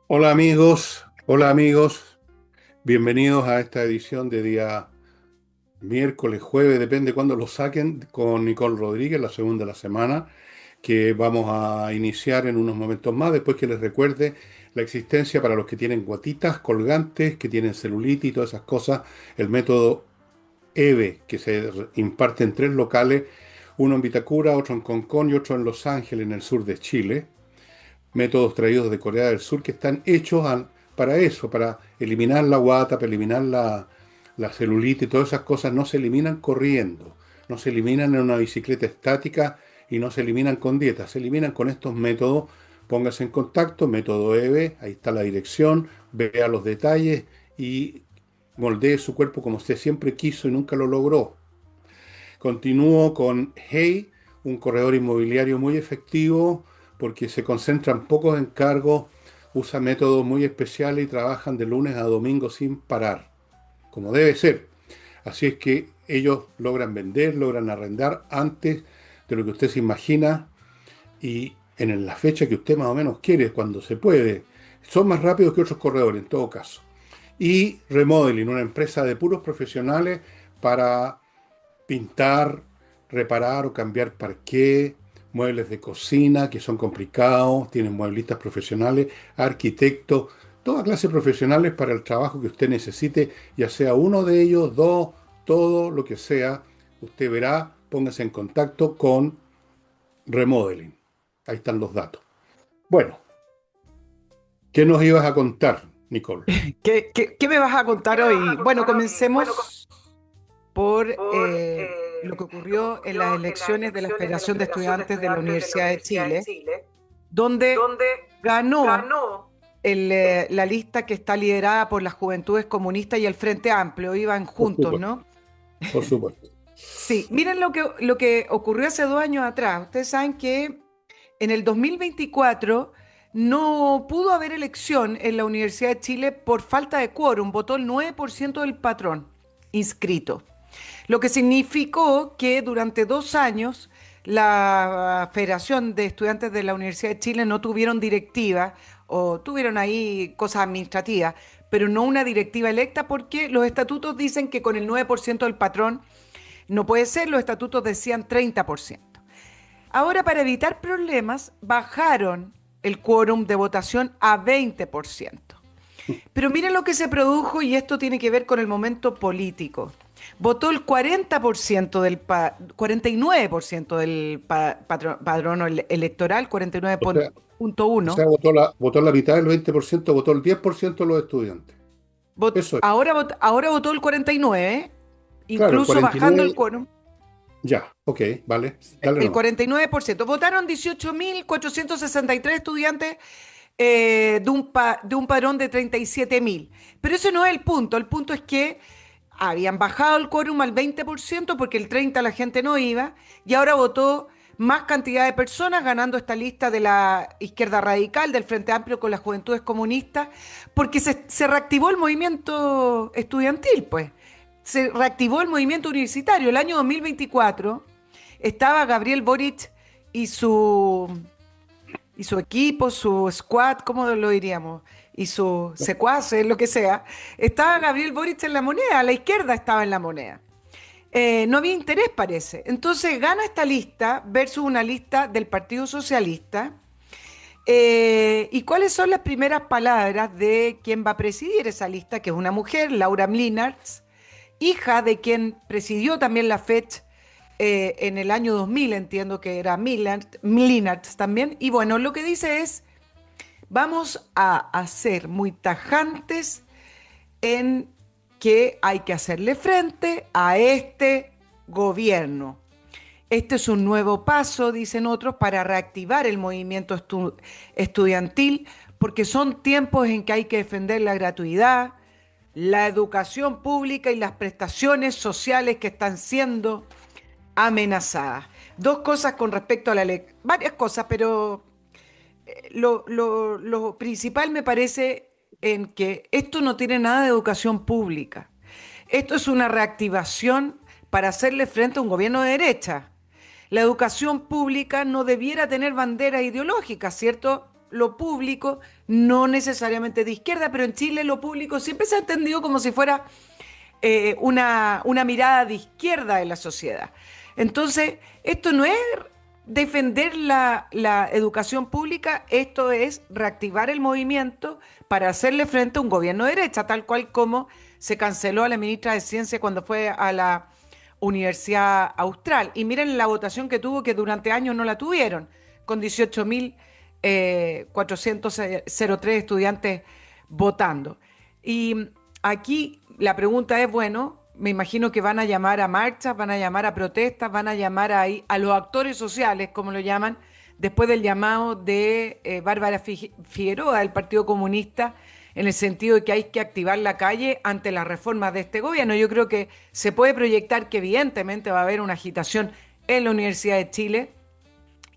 Hola amigos, bienvenidos a esta edición de día miércoles, jueves, depende cuándo lo saquen, con Nicole Rodríguez, la segunda de la semana, que vamos a iniciar en unos momentos más, después que les recuerde la existencia para los que tienen guatitas, colgantes, que tienen celulitis y todas esas cosas, el método EVE, que se imparte en 3 locales, uno en Vitacura, otro en Concón y otro en Los Ángeles, en el sur de Chile. Métodos traídos de Corea del Sur que están hechos para eso, para eliminar la guata, para eliminar la celulitis, todas esas cosas no se eliminan corriendo, no se eliminan en una bicicleta estática y no se eliminan con dieta, se eliminan con estos métodos. Póngase en contacto, método EVE, ahí está la dirección, vea los detalles y moldee su cuerpo como usted siempre quiso y nunca lo logró. Continúo con Hey, un corredor inmobiliario muy efectivo porque se concentra en pocos encargos, usa métodos muy especiales y trabajan de lunes a domingo sin parar, como debe ser. Así es que ellos logran vender, logran arrendar antes de lo que usted se imagina y en la fecha que usted más o menos quiere, cuando se puede. Son más rápidos que otros corredores en todo caso. Y Remodeling, una empresa de puros profesionales para pintar, reparar o cambiar parqué, muebles de cocina que son complicados, tienen mueblistas profesionales, arquitectos, toda clase de profesionales para el trabajo que usted necesite, ya sea uno de ellos, dos, todo lo que sea, usted verá, póngase en contacto con Remodeling. Ahí están los datos. Bueno, ¿qué nos ibas a contar, Nicole? ¿Qué me vas a contar hoy? Bueno, comencemos por lo que ocurrió en las elecciones de la Federación de Estudiantes de la Universidad de Chile, donde ganó la lista que está liderada por las Juventudes Comunistas y el Frente Amplio. Iban Por juntos, supuesto, ¿no? por supuesto. Sí, miren lo que ocurrió hace 2 años atrás. Ustedes saben que en el 2024 no pudo haber elección en la Universidad de Chile por falta de quórum. Votó el 9% del patrón inscrito. Lo que significó que durante 2 años la Federación de Estudiantes de la Universidad de Chile no tuvieron directiva o tuvieron ahí cosas administrativas, pero no una directiva electa porque los estatutos dicen que con el 9% del patrón no puede ser, los estatutos decían 30%. Ahora, para evitar problemas, bajaron el quórum de votación a 20%. Pero miren lo que se produjo y esto tiene que ver con el momento político. Votó el 49% del padrón electoral, O sea, o 49.1. sea, votó la mitad del 20%, votó el 10% de los estudiantes. Eso es. Ahora votó el 49%, Claro, el incluso bajando el 49, quórum. ya, ok, vale, dale El nomás. 49%. Votaron 18.463 estudiantes de un padrón de 37.000. Pero ese no es el punto. El punto es que habían bajado el quórum al 20% porque el 30% la gente no iba y ahora votó más cantidad de personas ganando esta lista de la izquierda radical, del Frente Amplio con las Juventudes Comunistas, porque se reactivó el movimiento estudiantil, pues. Se reactivó el movimiento universitario. El año 2024 estaba Gabriel Boric y su equipo, su squad, ¿cómo lo diríamos? Y sus secuaces, lo que sea. Estaba Gabriel Boric en la moneda, a la izquierda estaba en la moneda. No había interés, parece. Entonces gana esta lista versus una lista del Partido Socialista. ¿Y cuáles son las primeras palabras de quien va a presidir esa lista? Que es una mujer, Laura Mlinartz, hija de quien presidió también la FECH en el año 2000, entiendo que era Mlinartz también. Y bueno, lo que dice es, vamos a ser muy tajantes en que hay que hacerle frente a este gobierno. Este es un nuevo paso, dicen otros, para reactivar el movimiento estudiantil, porque son tiempos en que hay que defender la gratuidad, la educación pública y las prestaciones sociales que están siendo amenazadas. Dos cosas con respecto a la ley, varias cosas, pero lo principal me parece en que esto no tiene nada de educación pública. Esto es una reactivación para hacerle frente a un gobierno de derecha. La educación pública no debiera tener banderas ideológicas, ¿cierto? lo público, no necesariamente de izquierda, pero en Chile lo público siempre se ha entendido como si fuera una mirada de izquierda en la sociedad. Entonces, esto no es defender la educación pública, esto es reactivar el movimiento para hacerle frente a un gobierno de derecha, tal cual como se canceló a la ministra de Ciencia cuando fue a la Universidad Austral. Y miren la votación que tuvo, que durante años no la tuvieron, con 18.403 estudiantes votando. Y aquí la pregunta es, bueno, me imagino que van a llamar a marchas, van a llamar a protestas, van a llamar a los actores sociales, como lo llaman, después del llamado de Bárbara Figueroa del Partido Comunista, en el sentido de que hay que activar la calle ante las reformas de este gobierno. Yo creo que se puede proyectar que evidentemente va a haber una agitación en la Universidad de Chile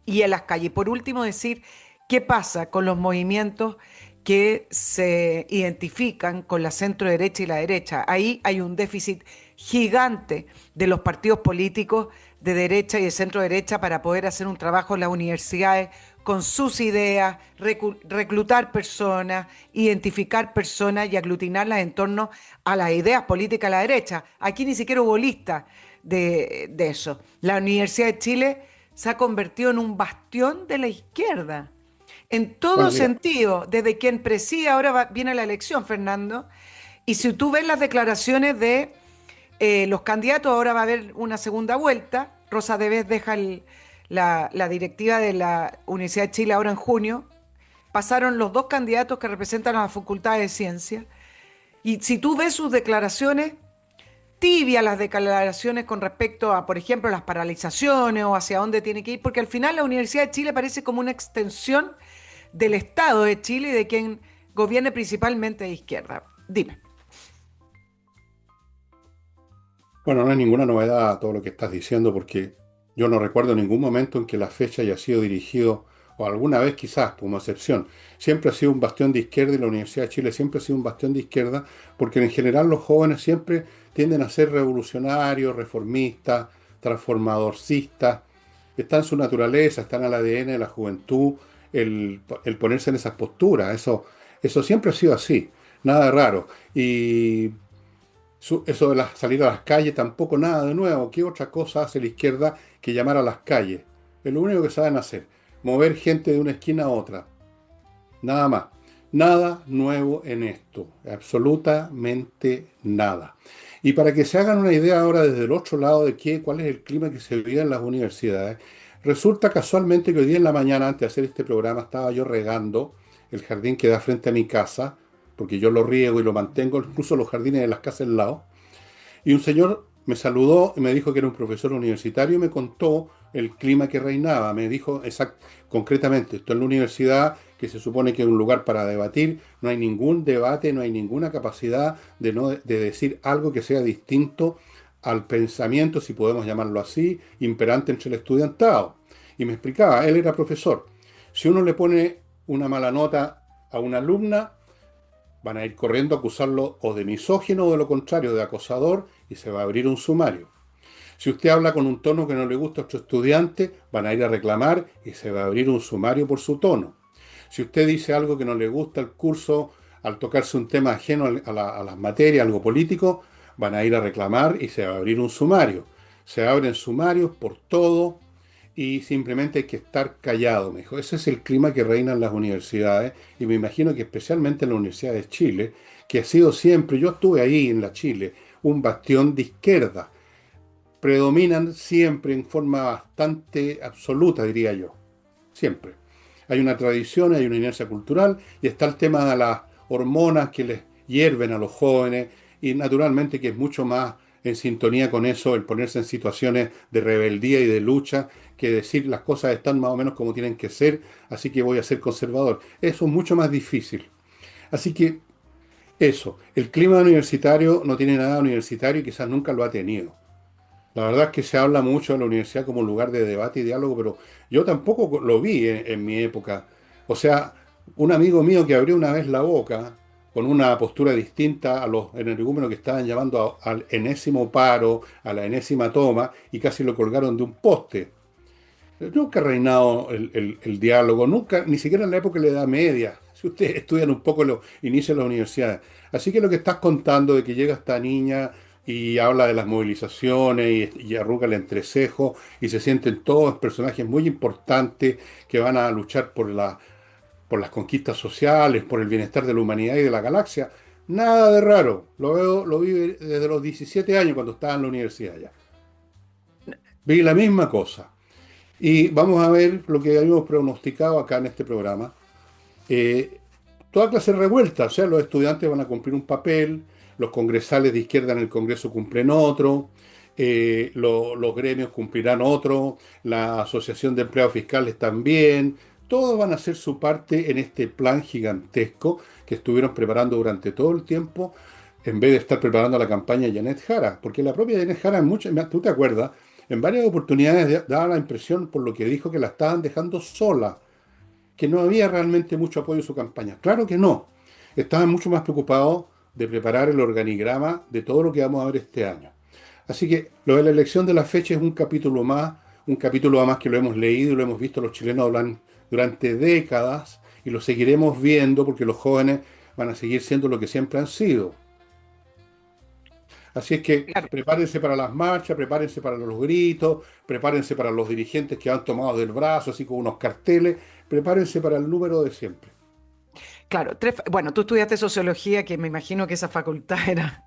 y en las calles. Por último, decir qué pasa con los movimientos que se identifican con la centro derecha y la derecha. Ahí hay un déficit gigante de los partidos políticos de derecha y de centro derecha para poder hacer un trabajo en las universidades con sus ideas, reclutar personas, identificar personas y aglutinarlas en torno a las ideas políticas de la derecha. Aquí ni siquiera hubo lista de eso. La Universidad de Chile se ha convertido en un bastión de la izquierda en todo Bueno, mira, sentido, desde quien preside, ahora viene la elección, Fernando, y si tú ves las declaraciones de los candidatos, ahora va a haber una segunda vuelta, Rosa Devés deja la directiva de la Universidad de Chile ahora en junio, pasaron los dos candidatos que representan a la Facultad de Ciencias, y si tú ves sus declaraciones, tibia las declaraciones con respecto a, por ejemplo, las paralizaciones o hacia dónde tiene que ir, porque al final la Universidad de Chile parece como una extensión del Estado de Chile y de quien gobierne principalmente de izquierda. Dime. bueno, no es ninguna novedad todo lo que estás diciendo porque yo no recuerdo ningún momento en que la fecha haya sido dirigido, o alguna vez quizás, como excepción, siempre ha sido un bastión de izquierda y la Universidad de Chile siempre ha sido un bastión de izquierda porque en general los jóvenes siempre tienden a ser revolucionarios, reformistas, transformadorcistas, está en su naturaleza, está en el ADN de la juventud, el ponerse en esas posturas, eso siempre ha sido así, nada de raro. Y eso de salir a las calles, tampoco nada de nuevo. ¿Qué otra cosa hace la izquierda que llamar a las calles? Es lo único que saben hacer, mover gente de una esquina a otra, nada más. Nada nuevo en esto, absolutamente nada. Y para que se hagan una idea ahora desde el otro lado de cuál es el clima que se vive en las universidades, resulta casualmente que hoy día en la mañana, antes de hacer este programa, estaba yo regando el jardín que da frente a mi casa, porque yo lo riego y lo mantengo, incluso los jardines de las casas al lado, y un señor me saludó y me dijo que era un profesor universitario y me contó el clima que reinaba. Me dijo concretamente, esto es la universidad que se supone que es un lugar para debatir, no hay ningún debate, no hay ninguna capacidad de decir algo que sea distinto al pensamiento, si podemos llamarlo así, imperante entre el estudiantado. Y me explicaba, él era profesor. Si uno le pone una mala nota a una alumna, van a ir corriendo a acusarlo o de misógino o de lo contrario, de acosador, y se va a abrir un sumario. Si usted habla con un tono que no le gusta a otro estudiante, van a ir a reclamar y se va a abrir un sumario por su tono. Si usted dice algo que no le gusta al curso, al tocarse un tema ajeno a las materias, algo político, van a ir a reclamar y se va a abrir un sumario. Se abren sumarios por todo y simplemente hay que estar callado, me dijo. Ese es el clima que reina en las universidades y me imagino que especialmente en la Universidad de Chile, que ha sido siempre, yo estuve ahí en la Chile, un bastión de izquierda. Predominan siempre en forma bastante absoluta, diría yo. Siempre. Hay una tradición, hay una inercia cultural y está el tema de las hormonas que les hierven a los jóvenes y naturalmente que es mucho más en sintonía con eso el ponerse en situaciones de rebeldía y de lucha que decir las cosas están más o menos como tienen que ser, así que voy a ser conservador. Eso es mucho más difícil. Así que eso, el clima universitario no tiene nada universitario y quizás nunca lo ha tenido. La verdad es que se habla mucho de la universidad como un lugar de debate y diálogo, pero yo tampoco lo vi en mi época. O sea, un amigo mío que abrió una vez la boca con una postura distinta a los energúmenos que estaban llamando al enésimo paro, a la enésima toma, y casi lo colgaron de un poste. Nunca ha reinado el diálogo, nunca, ni siquiera en la época de la Edad Media, si ustedes estudian un poco los inicios de las universidades. Así que lo que estás contando de que llega esta niña y habla de las movilizaciones y arruga el entrecejo y se sienten todos personajes muy importantes que van a luchar por las conquistas sociales, por el bienestar de la humanidad y de la galaxia, nada de raro. Lo vi desde los 17 años cuando estaba en la universidad ya. Vi la misma cosa. Y vamos a ver lo que habíamos pronosticado acá en este programa. Eh, Toda clase de revuelta, o sea, los estudiantes van a cumplir un papel, los congresales de izquierda en el Congreso cumplen otro, los gremios cumplirán otro, la Asociación de Empleados Fiscales también, todos van a hacer su parte en este plan gigantesco que estuvieron preparando durante todo el tiempo, en vez de estar preparando la campaña de Janet Jara, porque la propia Janet Jara, tú te acuerdas, en varias oportunidades daba la impresión, por lo que dijo, que la estaban dejando sola, que no había realmente mucho apoyo en su campaña. Claro que no. Estaban mucho más preocupados de preparar el organigrama de todo lo que vamos a ver este año. Así que lo de la elección de la fecha es un capítulo además que lo hemos leído y lo hemos visto los chilenos hablan durante décadas y lo seguiremos viendo porque los jóvenes van a seguir siendo lo que siempre han sido. Así es que Claro. prepárense para las marchas, prepárense para los gritos, prepárense para los dirigentes que han tomado del brazo, así con unos carteles, prepárense para el número de siempre. Claro, bueno, tú estudiaste sociología, que me imagino que esa facultad era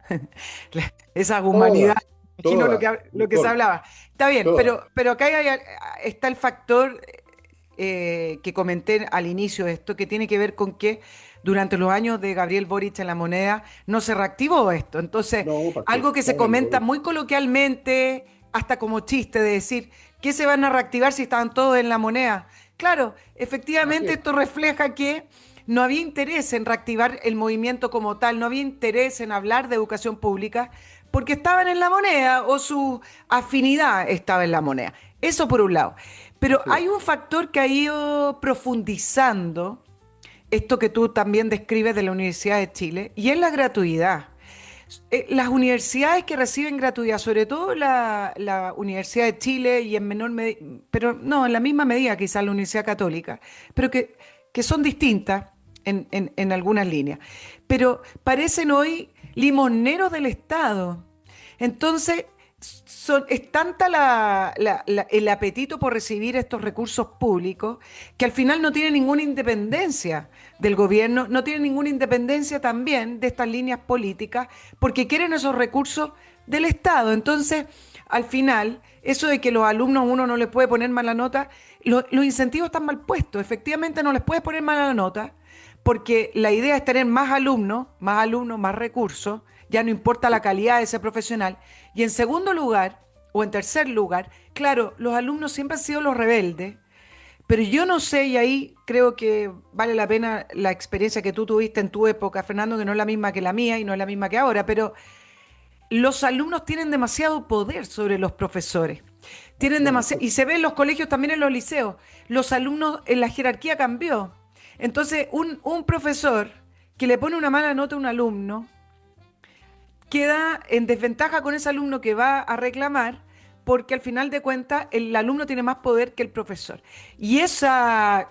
esa humanidad, Todas, me imagino todas, lo que se Nicole, hablaba. Está bien, todas. pero acá está el factor que comenté al inicio de esto, que tiene que ver con que durante los años de Gabriel Boric en La Moneda no se reactivó esto. Entonces, No, ¿para qué? algo que se Estaba en el comenta gobierno. muy coloquialmente, hasta como chiste, de decir, ¿qué se van a reactivar si estaban todos en La Moneda? Claro, Así efectivamente es. esto refleja que no había interés en reactivar el movimiento como tal, no había interés en hablar de educación pública, porque estaban en La Moneda o su afinidad estaba en La Moneda. Eso por un lado. Pero Así es. hay un factor que ha ido profundizando esto que tú también describes de la Universidad de Chile, y es la gratuidad. Las universidades que reciben gratuidad, sobre todo la Universidad de Chile y en menor medida, pero no, en la misma medida quizás la Universidad Católica, pero que son distintas en algunas líneas, pero parecen hoy limoneros del Estado. Entonces, es tanta el apetito por recibir estos recursos públicos que al final no tiene ninguna independencia del gobierno, no tiene ninguna independencia también de estas líneas políticas, porque quieren esos recursos del Estado. Entonces, al final, eso de que los alumnos uno no les puede poner mala nota, los incentivos están mal puestos. Efectivamente, no les puedes poner mala nota, porque la idea es tener más alumnos, más recursos, ya no importa la calidad de ese profesional. Y en segundo lugar, o en tercer lugar, claro, los alumnos siempre han sido los rebeldes, pero yo no sé, y ahí creo que vale la pena la experiencia que tú tuviste en tu época, Fernando, que no es la misma que la mía y no es la misma que ahora, pero los alumnos tienen demasiado poder sobre los profesores. Tienen Bueno, demasiado, y se ve en los colegios, también en los liceos. Los alumnos, en la jerarquía cambió. Entonces, un profesor que le pone una mala nota a un alumno queda en desventaja con ese alumno que va a reclamar, porque al final de cuentas el alumno tiene más poder que el profesor. Y ese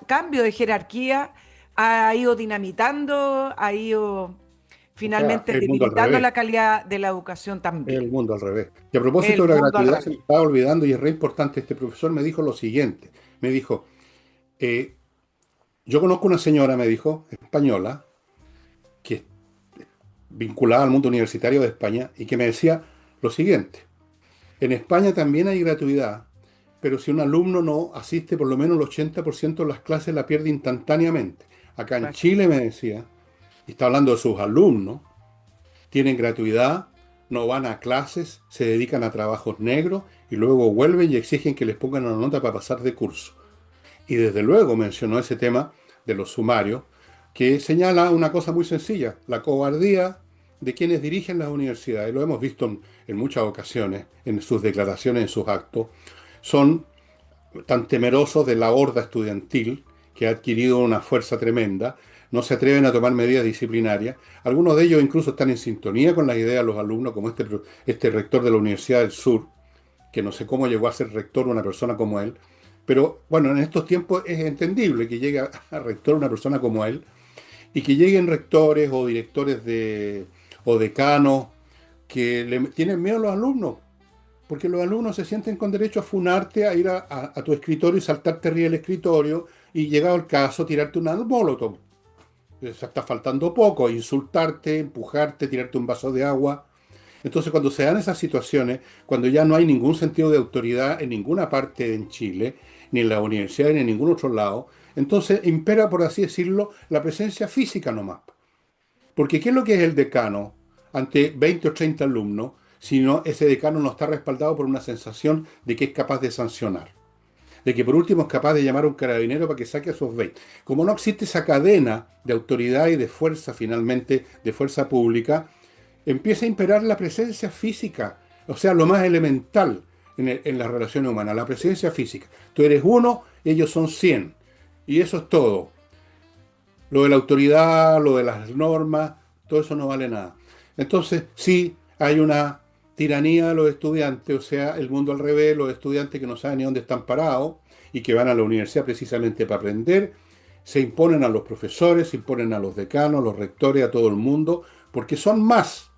cambio de jerarquía ha ido dinamitando, ha ido o sea, finalmente el mundo al debilitando revés. la calidad de la educación El también. mundo al revés. Y a propósito El de la mundo al gratuidad, se revés. me estaba olvidando y es re importante, este profesor me dijo lo siguiente. Me dijo, eh, yo conozco una señora, me dijo, española, que es vinculada al mundo universitario de España y que me decía lo siguiente. En España también hay gratuidad, pero si un alumno no asiste por lo menos el 80% de las clases, la pierde instantáneamente. Acá en Claro. Chile, me decía, y está hablando de sus alumnos, tienen gratuidad, no van a clases, se dedican a trabajos negros y luego vuelven y exigen que les pongan una nota para pasar de curso. Y desde luego mencionó ese tema de los sumarios, que señala una cosa muy sencilla, la cobardía de quienes dirigen las universidades. Lo hemos visto en muchas ocasiones, en sus declaraciones, en sus actos. Son tan temerosos de la horda estudiantil que ha adquirido una fuerza tremenda, no se atreven a tomar medidas disciplinarias. Algunos de ellos incluso están en sintonía con las ideas de los alumnos, como este rector de la Universidad del Sur, que no sé cómo llegó a ser rector una persona como él, Pero bueno, en estos tiempos es entendible que llegue a rector una persona como él y que lleguen rectores o directores o decanos que le tienen miedo a los alumnos, porque los alumnos se sienten con derecho a funarte, a ir a tu escritorio y saltarte arriba del escritorio y llegado el caso tirarte una molotov. Se está faltando poco, insultarte, empujarte, tirarte un vaso de agua. Entonces, cuando se dan esas situaciones, cuando ya no hay ningún sentido de autoridad en ninguna parte en Chile, ni en la universidad, ni en ningún otro lado, entonces impera, por así decirlo, la presencia física nomás. Porque ¿qué es lo que es el decano ante 20 o 30 alumnos, si no, ese decano no está respaldado por una sensación de que es capaz de sancionar? De que por último es capaz de llamar a un carabinero para que saque a esos 20. Como no existe esa cadena de autoridad y de fuerza finalmente, de fuerza pública, empieza a imperar la presencia física, o sea, lo más elemental en las relaciones humanas, la presencia física. Tú eres uno, ellos son 100, y eso es todo. Lo de la autoridad, lo de las normas, todo eso no vale nada. Entonces, sí, hay una tiranía de los estudiantes, o sea, el mundo al revés, los estudiantes que no saben ni dónde están parados y que van a la universidad precisamente para aprender, se imponen a los profesores, se imponen a los decanos, a los rectores, a todo el mundo, porque son más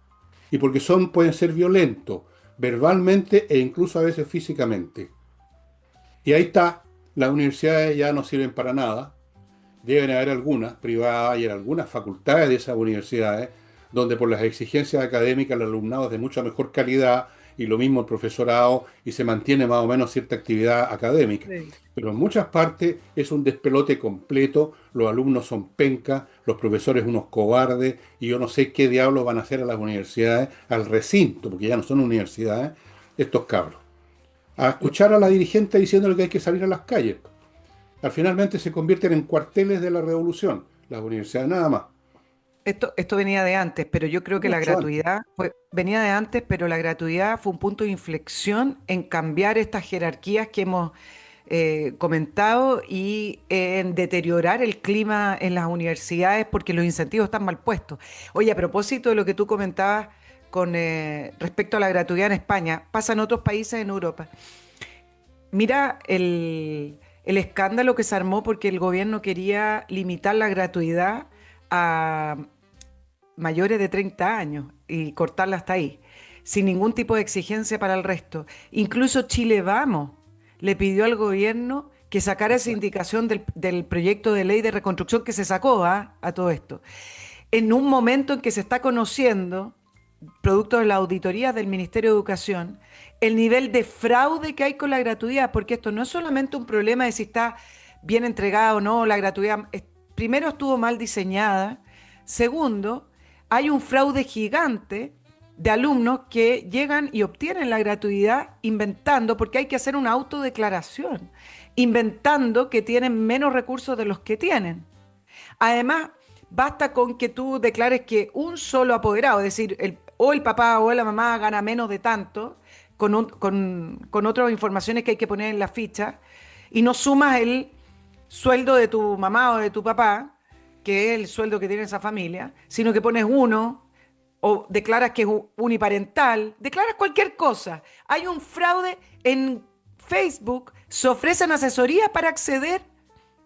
y porque pueden ser violentos, verbalmente e incluso a veces físicamente. Y ahí está, las universidades ya no sirven para nada. Deben haber algunas privadas y en algunas facultades de esas universidades donde por las exigencias académicas el alumnado es de mucha mejor calidad y lo mismo el profesorado y se mantiene más o menos cierta actividad académica. Sí. Pero en muchas partes es un despelote completo, los alumnos son pencas, los profesores unos cobardes y yo no sé qué diablos van a hacer a las universidades, al recinto, porque ya no son universidades, estos cabros. A escuchar a la dirigente diciéndole que hay que salir a las calles. Al finalmente se convierten en cuarteles de la revolución, las universidades nada más, Esto venía de antes, pero yo creo que la mucho antes. gratuidad venía de antes, pero la gratuidad fue un punto de inflexión en cambiar estas jerarquías que hemos comentado y en deteriorar el clima en las universidades porque los incentivos están mal puestos. Oye, a propósito de lo que tú comentabas con respecto a la gratuidad en España, pasa en otros países en Europa. Mira el escándalo que se armó porque el gobierno quería limitar la gratuidad a mayores de 30 años y cortarla hasta ahí, sin ningún tipo de exigencia para el resto. Incluso Chile Vamos le pidió al gobierno que sacara esa indicación del proyecto de ley de reconstrucción que se sacó a todo esto. En un momento en que se está conociendo, producto de la auditoría del Ministerio de Educación, el nivel de fraude que hay con la gratuidad, porque esto no es solamente un problema de si está bien entregada o no la gratuidad. Primero, estuvo mal diseñada. Segundo, hay un fraude gigante de alumnos que llegan y obtienen la gratuidad inventando, porque hay que hacer una autodeclaración, inventando que tienen menos recursos de los que tienen. Además, basta con que tú declares que un solo apoderado, es decir, o el papá o la mamá gana menos de tanto, con otras informaciones que hay que poner en la ficha, y no sumas el sueldo de tu mamá o de tu papá, que es el sueldo que tiene esa familia, sino que pones uno o declaras que es uniparental, declaras cualquier cosa. Hay un fraude en Facebook, se ofrecen asesorías para acceder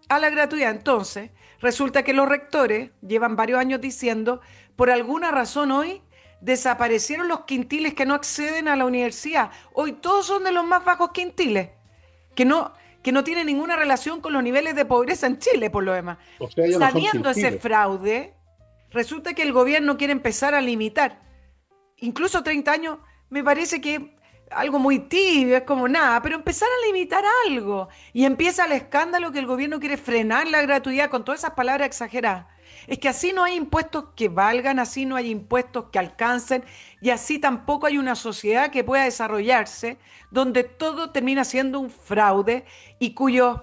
a la gratuidad. Entonces, resulta que los rectores llevan varios años diciendo, por alguna razón hoy desaparecieron los quintiles que no acceden a la universidad. Hoy todos son de los más bajos quintiles, que no tienen ninguna relación con los niveles de pobreza en Chile, por lo demás. O sea, ya no son Sabiendo ese quintiles. fraude, resulta que el gobierno quiere empezar a limitar. Incluso 30 años me parece que algo muy tibio, es como nada, pero empezar a limitar algo. Y empieza el escándalo que el gobierno quiere frenar la gratuidad con todas esas palabras exageradas. Es que así no hay impuestos que valgan, así no hay impuestos que alcancen y así tampoco hay una sociedad que pueda desarrollarse donde todo termina siendo un fraude y cuyos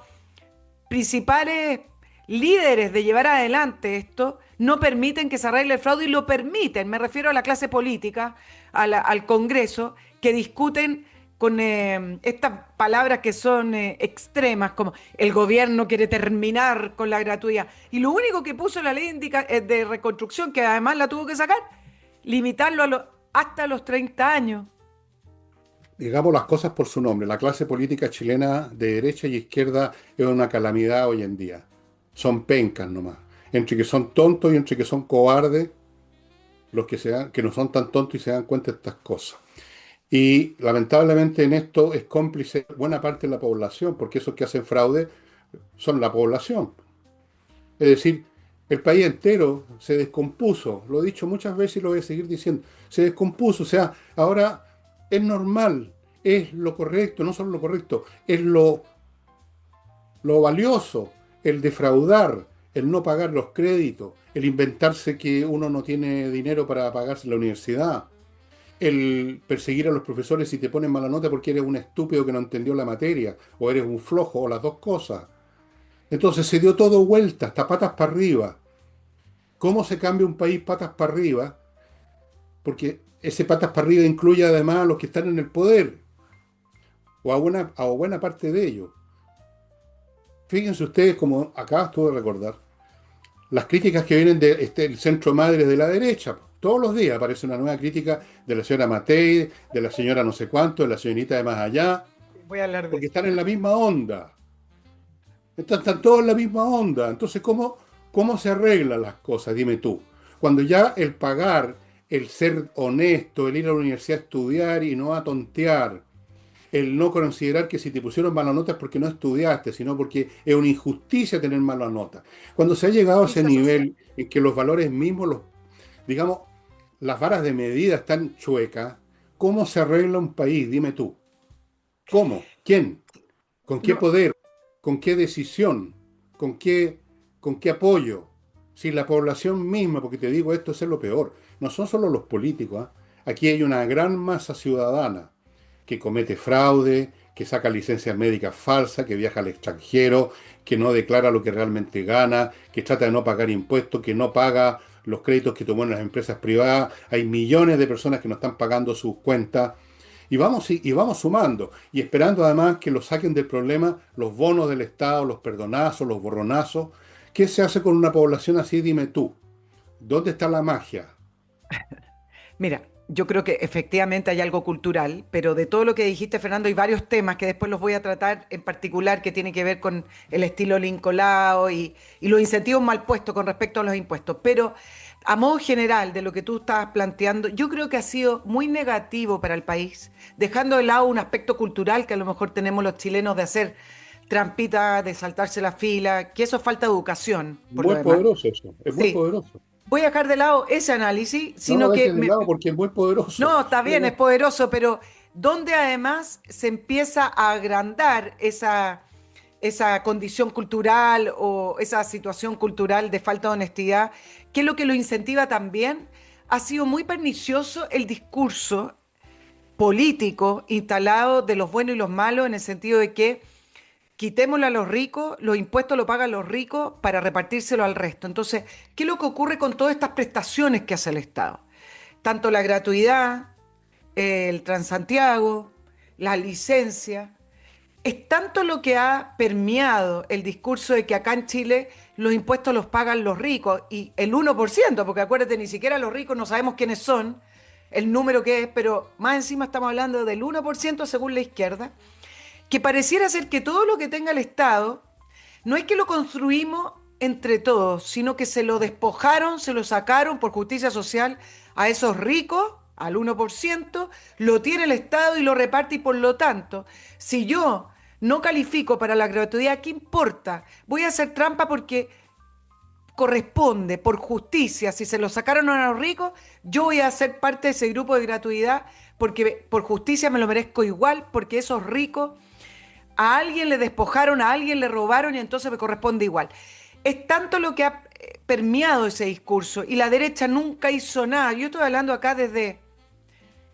principales líderes de llevar adelante esto no permiten que se arregle el fraude y lo permiten. Me refiero a la clase política, al Congreso, que discuten con estas palabras que son extremas, como el gobierno quiere terminar con la gratuidad. Y lo único que puso la ley de reconstrucción, que además la tuvo que sacar, limitarlo hasta los 30 años. digamos las cosas por su nombre. La clase política chilena de derecha y izquierda es una calamidad hoy en día. Son pencas nomás. Entre que son tontos y entre que son cobardes, los que, que no son tan tontos y se dan cuenta de estas cosas. Y lamentablemente en esto es cómplice buena parte de la población, porque esos que hacen fraude son la población. Es decir, el país entero se descompuso. Lo he dicho muchas veces y lo voy a seguir diciendo. Se descompuso. O sea, ahora es normal, es lo correcto, no solo lo correcto, es lo valioso, el defraudar, el no pagar los créditos, el inventarse que uno no tiene dinero para pagarse la universidad, el perseguir a los profesores si te ponen mala nota porque eres un estúpido que no entendió la materia, o eres un flojo, o las dos cosas. Entonces se dio todo vuelta, hasta patas para arriba. ¿Cómo se cambia un país patas para arriba? Porque ese patas para arriba incluye además a los que están en el poder, o a buena parte de ellos. Fíjense ustedes, como acá estuve de recordar, las críticas que vienen del centro madre de la derecha. Todos los días aparece una nueva crítica de la señora Matei, de la señora no sé cuánto, de la señorita de más allá, Voy a hablar de porque eso. están en la misma onda. Están todos en la misma onda. Entonces, ¿cómo se arreglan las cosas? Dime tú. Cuando ya el pagar, el ser honesto, el ir a la universidad a estudiar y no a tontear, el no considerar que si te pusieron mala nota es porque no estudiaste, sino porque es una injusticia tener mala nota. Cuando se ha llegado a ese Justicia social. nivel en que los valores mismos, digamos, las varas de medida están chuecas, ¿cómo se arregla un país? Dime tú. ¿Cómo? ¿Quién? ¿Con qué No, poder? ¿Con qué decisión? ¿Con qué, con qué apoyo? Si la población misma, porque te digo esto, es lo peor, no son solo los políticos, ¿ah? Aquí hay una gran masa ciudadana que comete fraude, que saca licencias médicas falsas, que viaja al extranjero, que no declara lo que realmente gana, que trata de no pagar impuestos, que no paga los créditos que tomó en las empresas privadas. Hay millones de personas que no están pagando sus cuentas. Y vamos sumando, y esperando además que lo saquen del problema los bonos del Estado, los perdonazos, los borronazos. ¿Qué se hace con una población así? Dime tú. ¿Dónde está la magia? mira, yo creo que efectivamente hay algo cultural, pero de todo lo que dijiste, Fernando, hay varios temas que después los voy a tratar en particular que tiene que ver con el estilo Lincolao y los incentivos mal puestos con respecto a los impuestos. Pero a modo general de lo que tú estabas planteando, yo creo que ha sido muy negativo para el país, dejando de lado un aspecto cultural que a lo mejor tenemos los chilenos de hacer trampita, de saltarse la fila, que eso es falta de educación, por lo Muy demás. poderoso eso, es muy Sí, poderoso. voy a dejar de lado ese análisis, No lo sino que dejes de lado porque es muy poderoso. no, está bien, es poderoso, pero donde además se empieza a agrandar esa condición cultural o esa situación cultural de falta de honestidad, que es lo que lo incentiva también, ha sido muy pernicioso el discurso político instalado de los buenos y los malos en el sentido de que quitémosle a los ricos, los impuestos los pagan los ricos para repartírselo al resto. Entonces, ¿qué es lo que ocurre con todas estas prestaciones que hace el Estado? Tanto la gratuidad, el Transantiago, la licencia. Es tanto lo que ha permeado el discurso de que acá en Chile los impuestos los pagan los ricos y el 1%, porque acuérdate, ni siquiera los ricos no sabemos quiénes son, el número que es, pero más encima estamos hablando del 1% según la izquierda, que pareciera ser que todo lo que tenga el Estado no es que lo construimos entre todos, sino que se lo despojaron, se lo sacaron por justicia social a esos ricos, al 1%, lo tiene el Estado y lo reparte y por lo tanto, si yo no califico para la gratuidad, ¿qué importa? Voy a hacer trampa porque corresponde por justicia, si se lo sacaron a los ricos, yo voy a ser parte de ese grupo de gratuidad porque por justicia me lo merezco igual, porque esos ricos a alguien le despojaron, a alguien le robaron y entonces me corresponde igual. Es tanto lo que ha permeado ese discurso y la derecha nunca hizo nada. Yo estoy hablando acá desde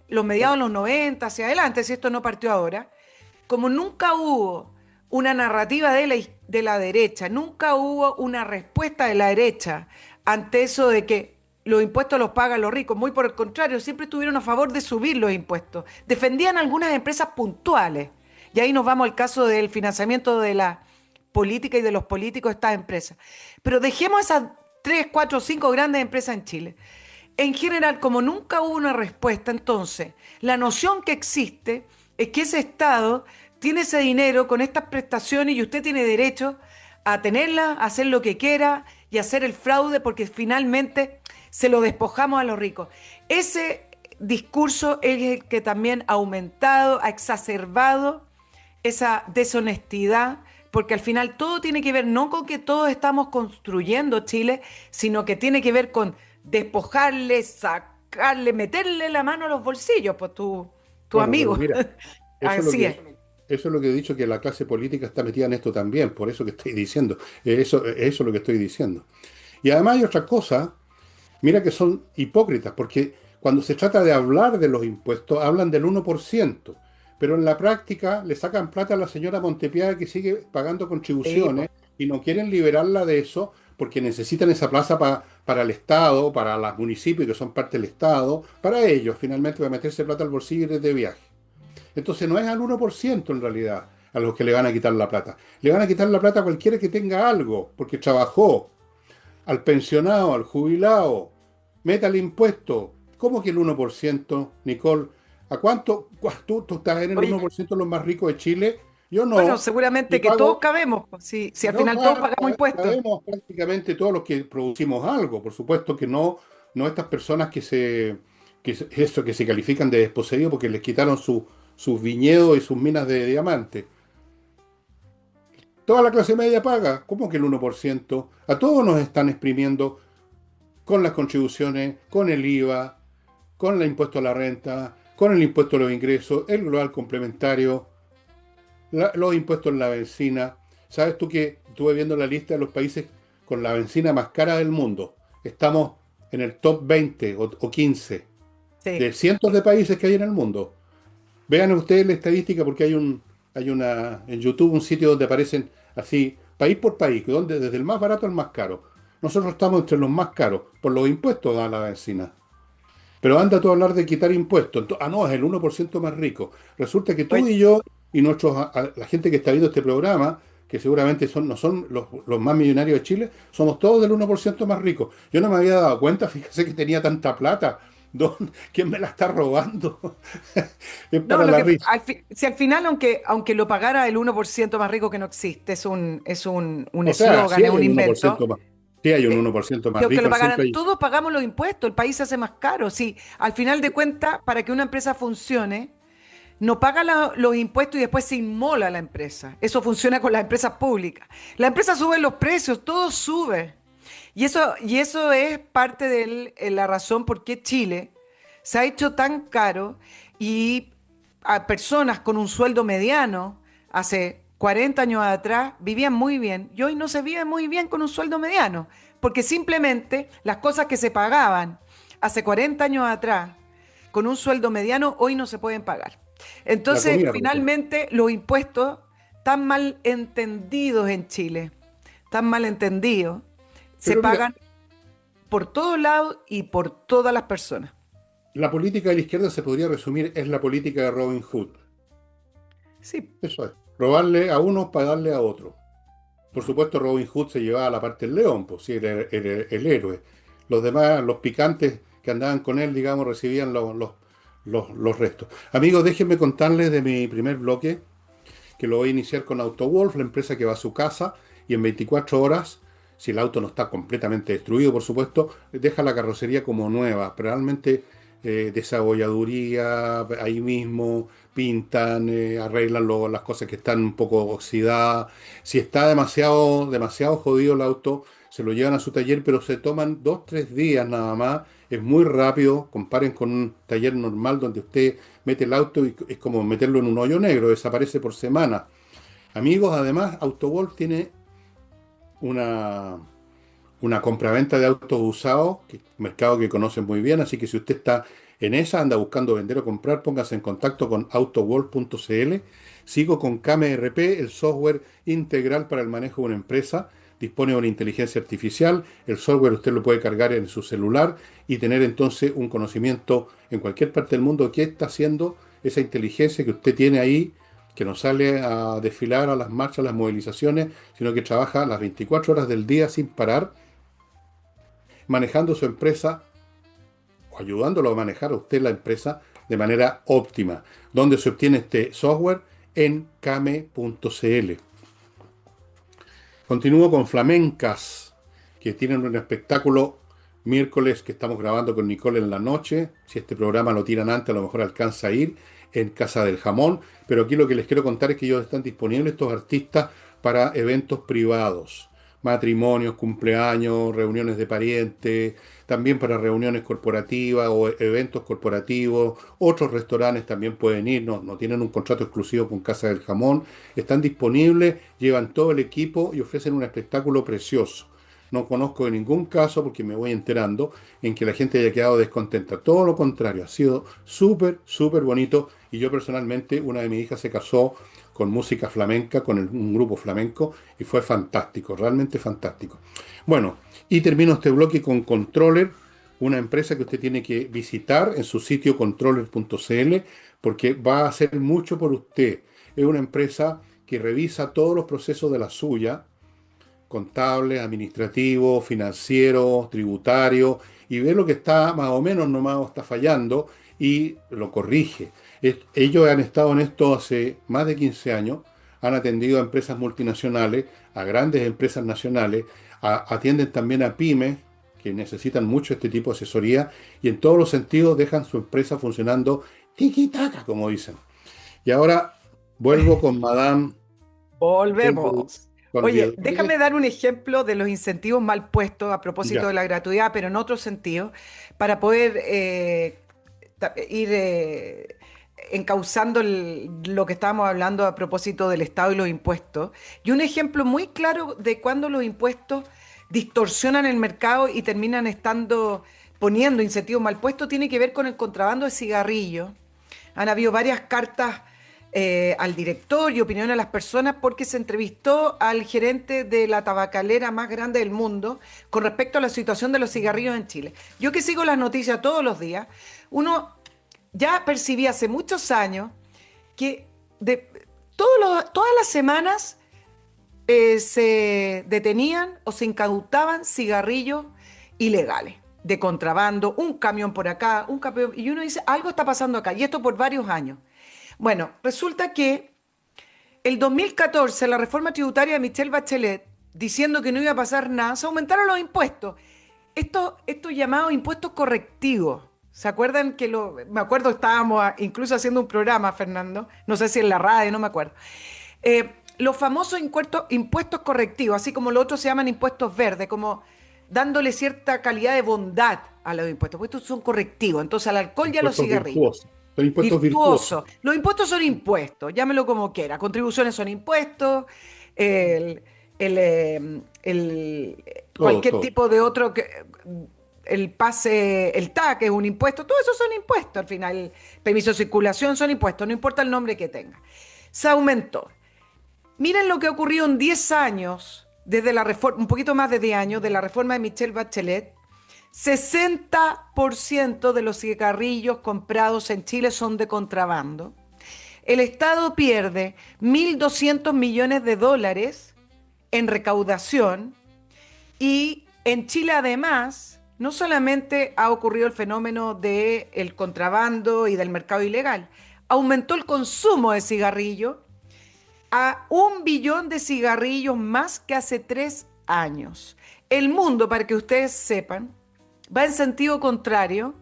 los mediados de los 90 hacia adelante, si esto no partió ahora. Como nunca hubo una narrativa de la derecha, nunca hubo una respuesta de la derecha ante eso de que los impuestos los pagan los ricos. Muy por el contrario, siempre estuvieron a favor de subir los impuestos. Defendían algunas empresas puntuales. Y ahí nos vamos al caso del financiamiento de la política y de los políticos de estas empresas. Pero dejemos esas 3, 4, 5 grandes empresas en Chile. En general, como nunca hubo una respuesta, entonces, la noción que existe es que ese Estado tiene ese dinero con estas prestaciones y usted tiene derecho a tenerla, a hacer lo que quiera y hacer el fraude porque finalmente se lo despojamos a los ricos. Ese discurso es el que también ha aumentado, ha exacerbado esa deshonestidad, porque al final todo tiene que ver no con que todos estamos construyendo Chile, sino que tiene que ver con despojarle, sacarle, meterle la mano a los bolsillos, pues tu Bueno, pero amigo. mira, eso es lo Así es. que, eso es lo que he dicho, que la clase política está metida en esto también, por eso que estoy diciendo, eso es lo que estoy diciendo. Y además hay otra cosa, mira que son hipócritas, porque cuando se trata de hablar de los impuestos, hablan del 1%, pero en la práctica le sacan plata a la señora Montepiada que sigue pagando Sí, po. contribuciones y no quieren liberarla de eso porque necesitan esa plaza para el Estado, para los municipios que son parte del Estado, para ellos finalmente, para meterse plata al bolsillo y ir de viaje. Entonces no es al 1% en realidad a los que le van a quitar la plata. Le van a quitar la plata a cualquiera que tenga algo, porque trabajó, al pensionado, al jubilado, meta el impuesto. ¿Cómo que el 1%, Nicole? ¿A cuánto? ¿Tú estás en el Oye, 1% de los más ricos de Chile? Yo bueno, no. Y seguramente que todos pago, cabemos, pues, si al no, final todos pagamos impuestos. sabemos prácticamente todos los que producimos algo. Por supuesto que no, no estas personas que se califican de desposeídos porque les quitaron sus viñedos y sus minas de diamantes. Toda la clase media paga. ¿Cómo que el 1%? A todos nos están exprimiendo con las contribuciones, con el IVA, con el impuesto a la renta, con el impuesto a los ingresos, el global complementario, los impuestos en la benzina. ¿Sabes tú que estuve viendo la lista de los países con la benzina más cara del mundo? Estamos en el top 20 o 15 de Sí. cientos de países que hay en el mundo. Vean ustedes la estadística porque en YouTube un sitio donde aparecen así, país por país, donde desde el más barato al más caro. Nosotros estamos entre los más caros por los impuestos a la benzina. Pero anda tú a hablar de quitar impuestos. No, es el 1% más rico. Resulta que tú Oye, y yo y la gente que está viendo este programa, que seguramente no son los más millonarios de Chile, somos todos del 1% más ricos. Yo no me había dado cuenta, fíjese que tenía tanta plata. ¿Quién me la está robando? Es no, para la risa. si al final, aunque lo pagara el 1% más rico que no existe, un O sea, sí eslogan, es hay un un uno por invento, ciento más. Sí hay un 1% que más aunque rico, lo siempre pagaran, hay. todos pagamos los impuestos, el país se hace más caro. Sí, al final de cuentas, para que una empresa funcione, no paga los impuestos y después se inmola la empresa. Eso funciona con las empresas públicas. La empresa sube los precios, todo sube. Y eso es parte de la razón por qué Chile se ha hecho tan caro y a personas con un sueldo mediano hace 40 años atrás vivían muy bien y hoy no se vive muy bien con un sueldo mediano, porque simplemente las cosas que se pagaban hace 40 años atrás con un sueldo mediano hoy no se pueden pagar. La Entonces, comida, por ejemplo. finalmente, los impuestos están mal entendidos en Chile, están mal entendidos, se Pero mira, pagan por todos lados y por todas las personas. la política de la izquierda se podría resumir, es la política de Robin Hood. Sí, Eso es. Robarle a unos para darle a otros. Por supuesto, Robin Hood se llevaba la parte del león, pues sí, era el héroe. Los demás, los picantes que andaban con él, digamos, recibían los restos. Amigos, déjenme contarles de mi primer bloque, que lo voy a iniciar con AutoWolf, la empresa que va a su casa y en 24 horas, si el auto no está completamente destruido, por supuesto, deja la carrocería como nueva. Pero realmente desabolladuría, ahí mismo, pintan, arreglan las cosas que están un poco oxidadas. Si está demasiado, demasiado jodido el auto, se lo llevan a su taller, pero se toman 2, 3 días nada más. Es muy rápido, comparen con un taller normal donde usted mete el auto y es como meterlo en un hoyo negro, desaparece por semana. Amigos, además, AutoWolf tiene una, una compraventa de autos usados, mercado que conocen muy bien, así que si usted está en esa, anda buscando vender o comprar, póngase en contacto con autoworld.cl. Sigo con KMRP, el software integral para el manejo de una empresa. Dispone de una inteligencia artificial, el software usted lo puede cargar en su celular y tener entonces un conocimiento en cualquier parte del mundo de qué está haciendo esa inteligencia que usted tiene ahí, que no sale a desfilar a las marchas, a las movilizaciones, sino que trabaja las 24 horas del día sin parar manejando su empresa o ayudándolo a manejar a usted la empresa de manera óptima. ¿Dónde se obtiene este software? En kame.cl. Continúo con Flamencas, que tienen un espectáculo miércoles que estamos grabando con Nicole en la noche. Si este programa lo tiran antes, a lo mejor alcanza a ir en Casa del Jamón. Pero aquí lo que les quiero contar es que ellos están disponibles, estos artistas, para eventos privados, matrimonios, cumpleaños, reuniones de parientes, también para reuniones corporativas o eventos corporativos. Otros restaurantes también pueden ir, no tienen un contrato exclusivo con Casa del Jamón. Están disponibles, llevan todo el equipo y ofrecen un espectáculo precioso. No conozco de ningún caso, porque me voy enterando, en que la gente haya quedado descontenta. Todo lo contrario, ha sido súper, súper bonito. Y yo personalmente, una de mis hijas se casó con música flamenca, con un grupo flamenco, y fue fantástico, realmente fantástico. Bueno, y termino este bloque con Controller, una empresa que usted tiene que visitar en su sitio controller.cl, porque va a hacer mucho por usted. Es una empresa que revisa todos los procesos de la suya, contables, administrativos, financieros, tributarios, y ve lo que está más o menos nomás está fallando y lo corrige. Ellos han estado en esto hace más de 15 años, han atendido a empresas multinacionales, a grandes empresas nacionales, atienden también a pymes que necesitan mucho este tipo de asesoría y en todos los sentidos dejan su empresa funcionando tiki-taka, como dicen. Y ahora vuelvo con Madame Temple Volvemos. Oye, Rodríguez. déjame dar un ejemplo de los incentivos mal puestos a propósito Ya. de la gratuidad, pero en otro sentido, para poder ir encauzando lo que estábamos hablando a propósito del Estado y los impuestos. Y un ejemplo muy claro de cuando los impuestos distorsionan el mercado y terminan poniendo incentivos mal puestos tiene que ver con el contrabando de cigarrillos. Han habido varias cartas al director y opinión a las personas porque se entrevistó al gerente de la tabacalera más grande del mundo con respecto a la situación de los cigarrillos en Chile. Yo que sigo las noticias todos los días, uno ya percibí hace muchos años que todas las semanas se detenían o se incautaban cigarrillos ilegales, de contrabando, un camión por acá, un camión, y uno dice, algo está pasando acá, y esto por varios años. Bueno, resulta que el 2014, la reforma tributaria de Michelle Bachelet, diciendo que no iba a pasar nada, se aumentaron los impuestos. Estos llamados impuestos correctivos. ¿Se acuerdan me acuerdo, estábamos incluso haciendo un programa, Fernando, no sé si en la radio, no me acuerdo. Los famosos impuestos correctivos, así como los otros se llaman impuestos verdes, como dándole cierta calidad de bondad a los impuestos, porque estos son correctivos, entonces al alcohol y a los Impuestos cigarrillos. virtuosos. Son impuestos virtuosos. Virtuoso. Los impuestos son impuestos, llámelo como quiera. Contribuciones son impuestos, el, Todo, cualquier todo. tipo de otro, el pase, el TAC es un impuesto, todo eso son impuestos al final. El permiso de circulación son impuestos, no importa el nombre que tenga. Se aumentó. Miren lo que ha ocurrido en 10 años, desde la reforma, un poquito más de 10 años, de la reforma de Michelle Bachelet. 60% de los cigarrillos comprados en Chile son de contrabando. El Estado pierde 1.200 millones de dólares en recaudación y en Chile además no solamente ha ocurrido el fenómeno del contrabando y del mercado ilegal, aumentó el consumo de cigarrillos a 1 billón de cigarrillos más que hace 3 años. El mundo, para que ustedes sepan, va en sentido contrario,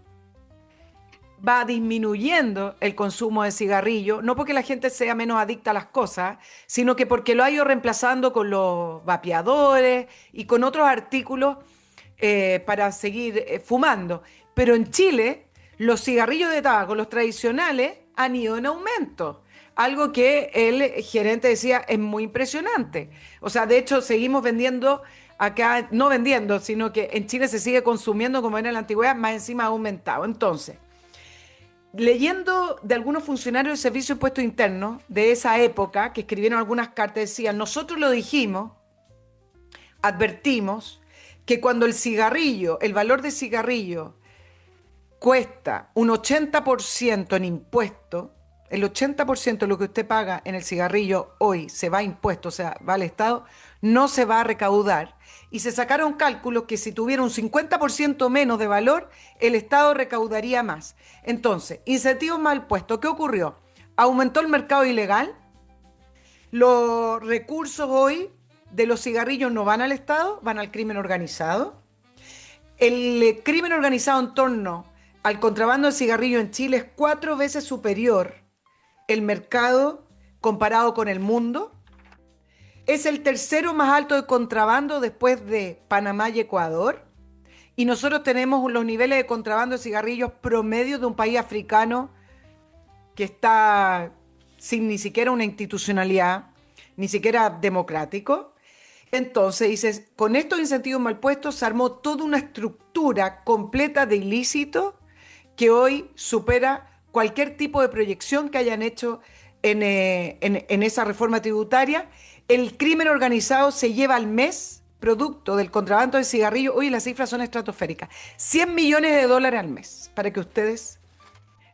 va disminuyendo el consumo de cigarrillo, no porque la gente sea menos adicta a las cosas, sino que porque lo ha ido reemplazando con los vapeadores y con otros artículos para seguir fumando. Pero en Chile, los cigarrillos de tabaco, los tradicionales, han ido en aumento. Algo que el gerente decía es muy impresionante. O sea, de hecho, seguimos vendiendo acá, no vendiendo, sino que en Chile se sigue consumiendo como era en la antigüedad, más encima ha aumentado. Entonces, leyendo de algunos funcionarios del Servicio de Impuestos Internos de esa época, que escribieron algunas cartas, decían, nosotros lo dijimos, advertimos, que cuando el cigarrillo, el valor de cigarrillo, cuesta un 80% en impuestos, el 80% de lo que usted paga en el cigarrillo hoy se va a impuesto, o sea, va al Estado, no se va a recaudar. Y se sacaron cálculos que si tuviera un 50% menos de valor, el Estado recaudaría más. Entonces, incentivos mal puestos. ¿Qué ocurrió? Aumentó el mercado ilegal. Los recursos hoy de los cigarrillos no van al Estado, van al crimen organizado. El crimen organizado en torno al contrabando de cigarrillo en Chile es 4 veces superior el mercado comparado con el mundo. Es el tercero más alto de contrabando después de Panamá y Ecuador. Y nosotros tenemos los niveles de contrabando de cigarrillos promedio de un país africano que está sin ni siquiera una institucionalidad, ni siquiera democrático. Entonces, dices, con estos incentivos mal puestos se armó toda una estructura completa de ilícito que hoy supera cualquier tipo de proyección que hayan hecho en esa reforma tributaria. El crimen organizado se lleva al mes, producto del contrabando de cigarrillos, hoy las cifras son estratosféricas, 100 millones de dólares al mes, para que ustedes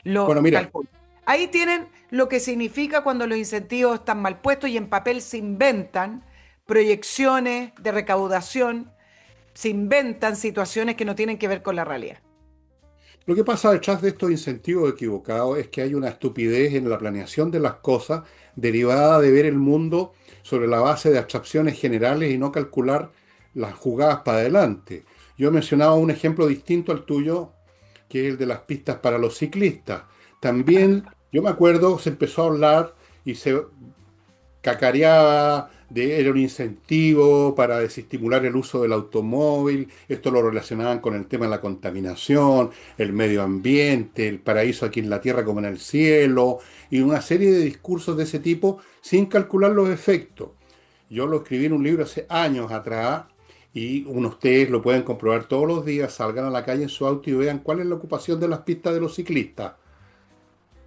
Bueno, lo mira, calculen. Ahí tienen lo que significa cuando los incentivos están mal puestos y en papel se inventan proyecciones de recaudación, se inventan situaciones que no tienen que ver con la realidad. lo que pasa detrás de estos incentivos equivocados es que hay una estupidez en la planeación de las cosas derivada de ver el mundo sobre la base de abstracciones generales y no calcular las jugadas para adelante. Yo mencionaba un ejemplo distinto al tuyo, que es el de las pistas para los ciclistas. También, yo me acuerdo, se empezó a hablar y se cacareaba, era un incentivo para desestimular el uso del automóvil, esto lo relacionaban con el tema de la contaminación, el medio ambiente, el paraíso aquí en la tierra como en el cielo, y una serie de discursos de ese tipo sin calcular los efectos. Yo lo escribí en un libro hace años atrás y ustedes lo pueden comprobar todos los días, salgan a la calle en su auto y vean cuál es la ocupación de las pistas de los ciclistas.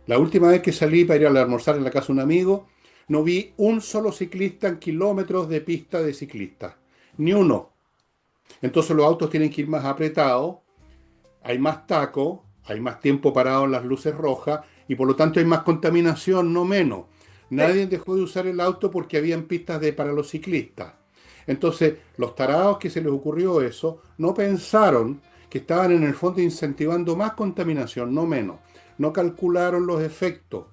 La última vez que salí para ir a almorzar en la casa de un amigo, no vi un solo ciclista en kilómetros de pista de ciclistas. Ni uno. Entonces los autos tienen que ir más apretados, hay más taco, hay más tiempo parado en las luces rojas y por lo tanto hay más contaminación, no menos. Sí. Nadie dejó de usar el auto porque habían pistas para los ciclistas. Entonces, los tarados que se les ocurrió eso no pensaron que estaban en el fondo incentivando más contaminación, no menos. No calcularon los efectos.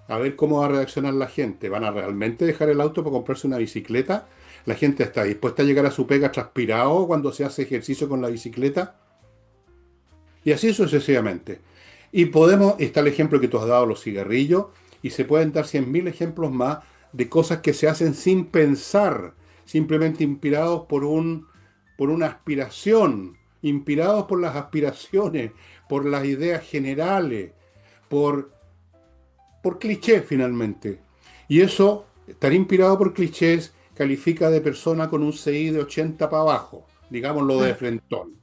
A ver cómo va a reaccionar la gente. ¿Van a realmente dejar el auto para comprarse una bicicleta? ¿La gente está dispuesta a llegar a su pega transpirado cuando se hace ejercicio con la bicicleta? Y así sucesivamente. Y está el ejemplo que tú has dado, los cigarrillos, y se pueden dar 100.000 ejemplos más de cosas que se hacen sin pensar, simplemente inspirados por una aspiración, inspirados por las aspiraciones, por las ideas generales, por, por clichés finalmente. Y eso, estar inspirado por clichés, califica de persona con un CI de 80 para abajo, digámoslo de frentón.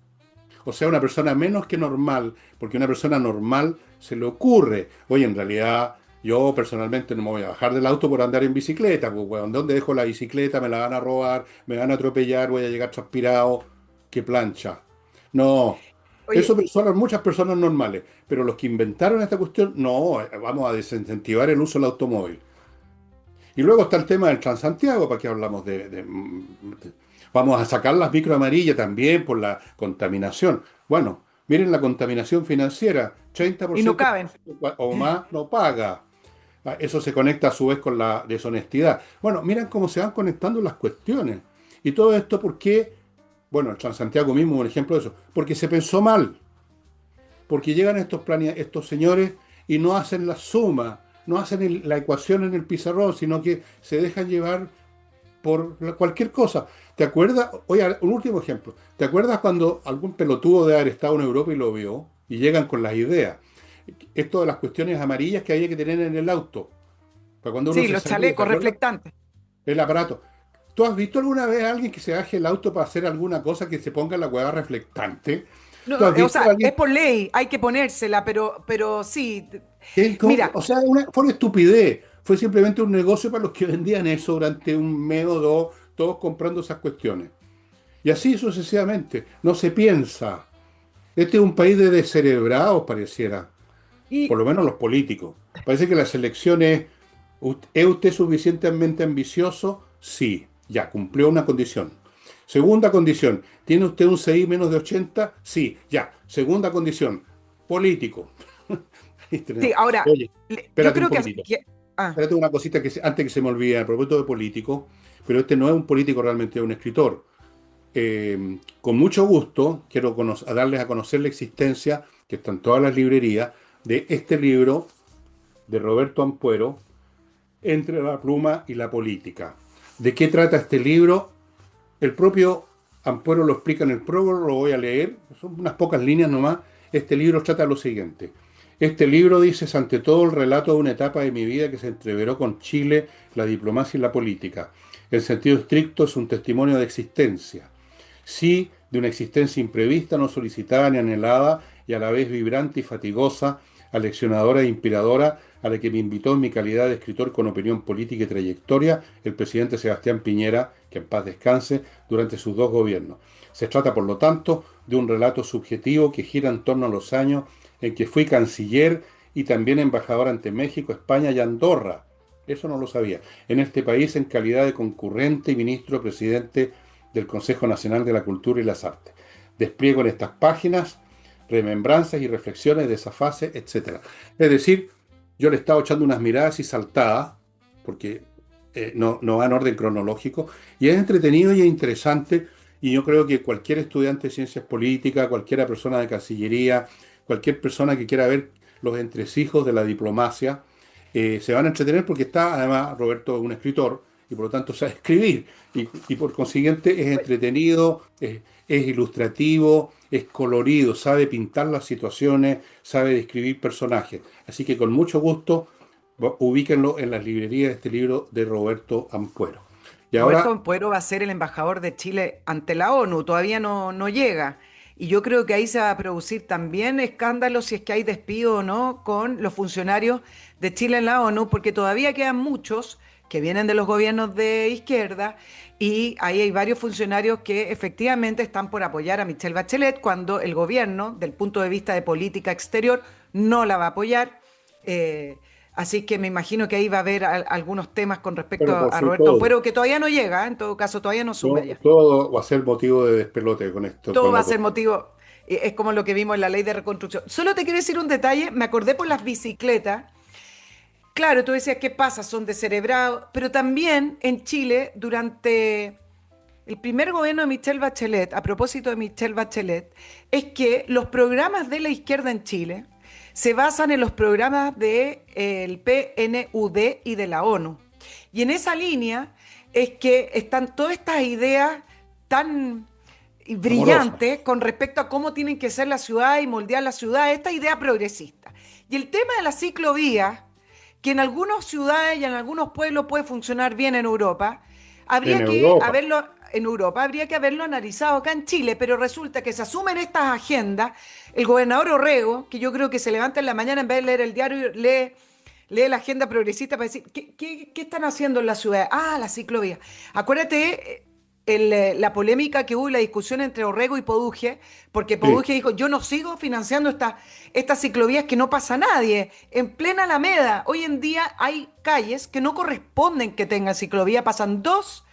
O sea, una persona menos que normal, porque a una persona normal se le ocurre, oye, en realidad yo personalmente no me voy a bajar del auto por andar en bicicleta, pues, weón, ¿dónde dejo la bicicleta? Me la van a robar, me van a atropellar, voy a llegar transpirado, qué plancha. No, eso Oye, son muchas personas normales, pero los que inventaron esta cuestión, no, vamos a desincentivar el uso del automóvil. Y luego está el tema del Transantiago, ¿para qué hablamos vamos a sacar las micro amarillas también por la contaminación? Bueno, miren la contaminación financiera, y no 30% caben. o más no paga. Eso se conecta a su vez con la deshonestidad. Bueno, miren cómo se van conectando las cuestiones. Y todo esto porque, bueno, el Transantiago mismo es un ejemplo de eso, porque se pensó mal, porque llegan estos señores y no hacen la suma, no hacen la ecuación en el pizarrón, sino que se dejan llevar por cualquier cosa. ¿Te acuerdas? Oye, un último ejemplo. ¿Te acuerdas cuando algún pelotudo de haber estado en Europa y lo vio y llegan con las ideas? Esto de las cuestiones amarillas que había que tener en el auto, para cuando uno Sí, se los salía, ¿te chalecos acuerdas? reflectantes. El aparato. ¿Tú has visto alguna vez a alguien que se baje el auto para hacer alguna cosa que se ponga la hueá reflectante? No, ¿Tú has o visto a sea, es alguien por ley, hay que ponérsela, pero sí. O Mira, sea, fue una estupidez. Fue simplemente un negocio para los que vendían eso durante un mes o dos, todos comprando esas cuestiones. Y así sucesivamente. No se piensa. Este es un país de descerebrados, pareciera. por Y lo menos los políticos. Parece que las elecciones, ¿es usted suficientemente ambicioso? Sí, ya, cumplió una condición. Segunda condición, ¿tiene usted un CI menos de 80? Sí, ya. Segunda condición, político. Ahí sí, tenemos. ahora, Oye, yo espérate un creo poquitito. ah, Espérate una cosita antes que se me olvide, a propósito de político, pero este no es un político realmente, es un escritor. Con mucho gusto quiero a darles a conocer la existencia, que está en todas las librerías, de este libro de Roberto Ampuero, Entre la pluma y la política. ¿De qué trata este libro? El propio Ampuero lo explica en el prólogo, lo voy a leer, son unas pocas líneas nomás. Este libro trata lo siguiente. Este libro dice, es ante todo el relato de una etapa de mi vida que se entreveró con Chile, la diplomacia y la política. En sentido estricto es un testimonio de existencia. Sí, de una existencia imprevista, no solicitada ni anhelada, y a la vez vibrante y fatigosa, aleccionadora e inspiradora, a la que me invitó en mi calidad de escritor con opinión política y trayectoria el presidente Sebastián Piñera, que en paz descanse, durante sus dos gobiernos. Se trata, por lo tanto, de un relato subjetivo que gira en torno a los años en que fui canciller y también embajador ante México, España y Andorra. Eso no lo sabía. En este país en calidad de concurrente y ministro presidente del Consejo Nacional de la Cultura y las Artes. Despliego en estas páginas remembranzas y reflexiones de esa fase, etcétera. Es decir, yo le he estado echando unas miradas y saltadas, porque no va en orden cronológico, y es entretenido y es interesante, y yo creo que cualquier estudiante de ciencias políticas, cualquier persona de Cancillería, cualquier persona que quiera ver los entresijos de la diplomacia, se van a entretener porque está, además, Roberto es un escritor, y por lo tanto sabe escribir, y por consiguiente es entretenido, es ilustrativo, es colorido, sabe pintar las situaciones, sabe describir personajes. Así que con mucho gusto ubíquenlo en las librerías de este libro de Roberto Ampuero. Y Roberto ahora, Ampuero va a ser el embajador de Chile ante la ONU, todavía no llega. Y yo creo que ahí se va a producir también escándalos si es que hay despido o no con los funcionarios de Chile en la ONU, porque todavía quedan muchos que vienen de los gobiernos de izquierda y ahí hay varios funcionarios que efectivamente están por apoyar a Michelle Bachelet cuando el gobierno, del punto de vista de política exterior, no la va a apoyar. Eh, Así que me imagino que ahí va a haber algunos temas con respecto pero a, por a si Roberto todo, Ampuero, que todavía no llega, ¿eh? En todo caso, todavía no sube todo, ya. todo va a ser motivo de despelote con esto, Todo con va la a ser cosa. motivo, es como lo que vimos en la ley de reconstrucción. Solo te quiero decir un detalle, me acordé por las bicicletas. Claro, tú decías, ¿qué pasa? Son descerebrados, pero también en Chile, durante el primer gobierno de Michelle Bachelet, a propósito de Michelle Bachelet, es que los programas de la izquierda en Chile se basan en los programas del PNUD y de la ONU. Y en esa línea es que están todas estas ideas tan Amorosa. brillantes con respecto a cómo tienen que ser las ciudades y moldear la ciudad, esta idea progresista. Y el tema de la ciclovía, que en algunas ciudades y en algunos pueblos puede funcionar bien en Europa, En habría que Europa. haberlo en Europa, habría que haberlo analizado acá en Chile, pero resulta que se asumen estas agendas, el gobernador Orrego, que yo creo que se levanta en la mañana en vez de leer el diario, lee la agenda progresista para decir, ¿qué están haciendo en la ciudad? Ah, la ciclovía. Acuérdate la polémica que hubo y la discusión entre Orrego y Poduje, porque Sí, Poduje dijo, yo no sigo financiando estas ciclovías que no pasa nadie. En plena Alameda, hoy en día hay calles que no corresponden que tengan ciclovía, pasan dos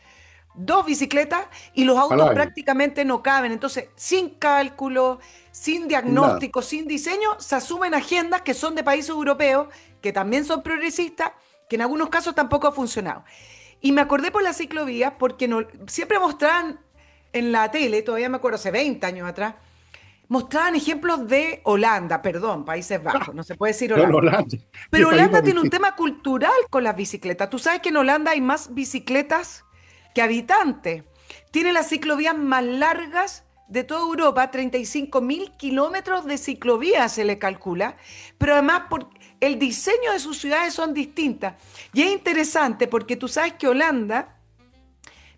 bicicletas y los al autos año, prácticamente no caben. Entonces, sin cálculo, sin sin nada. diagnóstico, sin diseño, se asumen agendas que son de países europeos, que también son progresistas, que en algunos casos tampoco ha funcionado. Y me acordé por las ciclovías porque siempre mostraban en la tele, todavía me acuerdo, hace 20 años atrás, mostraban ejemplos de Holanda, perdón, Países Bajos, no se puede decir No, no, Holanda. Holanda. Qué Pero país Holanda más tiene un distinto. tema cultural con las bicicletas. Tú sabes que en Holanda hay más bicicletas que habitantes. Tiene las ciclovías más largas de toda Europa, 35.000 kilómetros de ciclovías se le calcula, pero además el diseño de sus ciudades son distintas. Y es interesante porque tú sabes que Holanda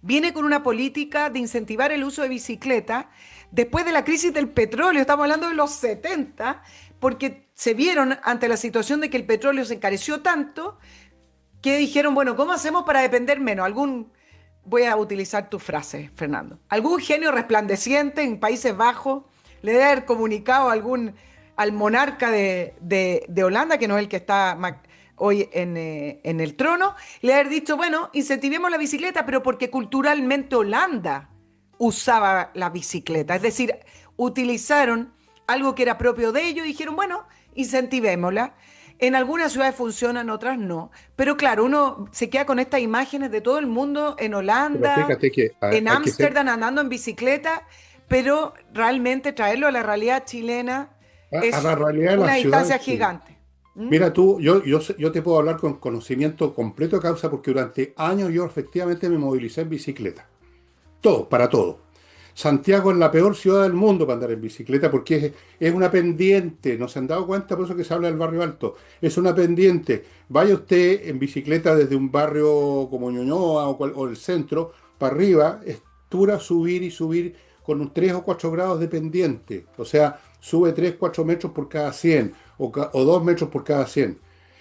viene con una política de incentivar el uso de bicicleta después de la crisis del petróleo, estamos hablando de los 70, porque se vieron ante la situación de que el petróleo se encareció tanto que dijeron, bueno, ¿cómo hacemos para depender menos? Voy a utilizar tu frase, Fernando, algún genio resplandeciente en Países Bajos le debe haber comunicado a algún al monarca de Holanda, que no es el que está hoy en el trono, le haber dicho, bueno, incentivemos la bicicleta, pero porque culturalmente Holanda usaba la bicicleta. Es decir, utilizaron algo que era propio de ellos y dijeron, bueno, incentivémosla. En algunas ciudades funcionan, otras no. Pero claro, uno se queda con estas imágenes de todo el mundo en Pero Holanda, fíjate que en hay que ser, Ámsterdam andando en bicicleta, pero realmente traerlo a la realidad chilena a la es realidad de la una ciudad de distancia Chile. gigante. ¿Mm? Mira tú, yo te puedo hablar con conocimiento completo de causa porque durante años yo efectivamente me movilicé en bicicleta. Todo, para todo. Santiago es la peor ciudad del mundo para andar en bicicleta porque es una pendiente. ¿No se han dado cuenta? Por eso que se habla del barrio alto. Es una pendiente. Vaya usted en bicicleta desde un barrio como Ñuñoa o el centro para arriba, es dura subir y subir con un 3 o 4 grados de pendiente. O sea, sube 3 4 metros por cada 100 o 2 metros por cada 100.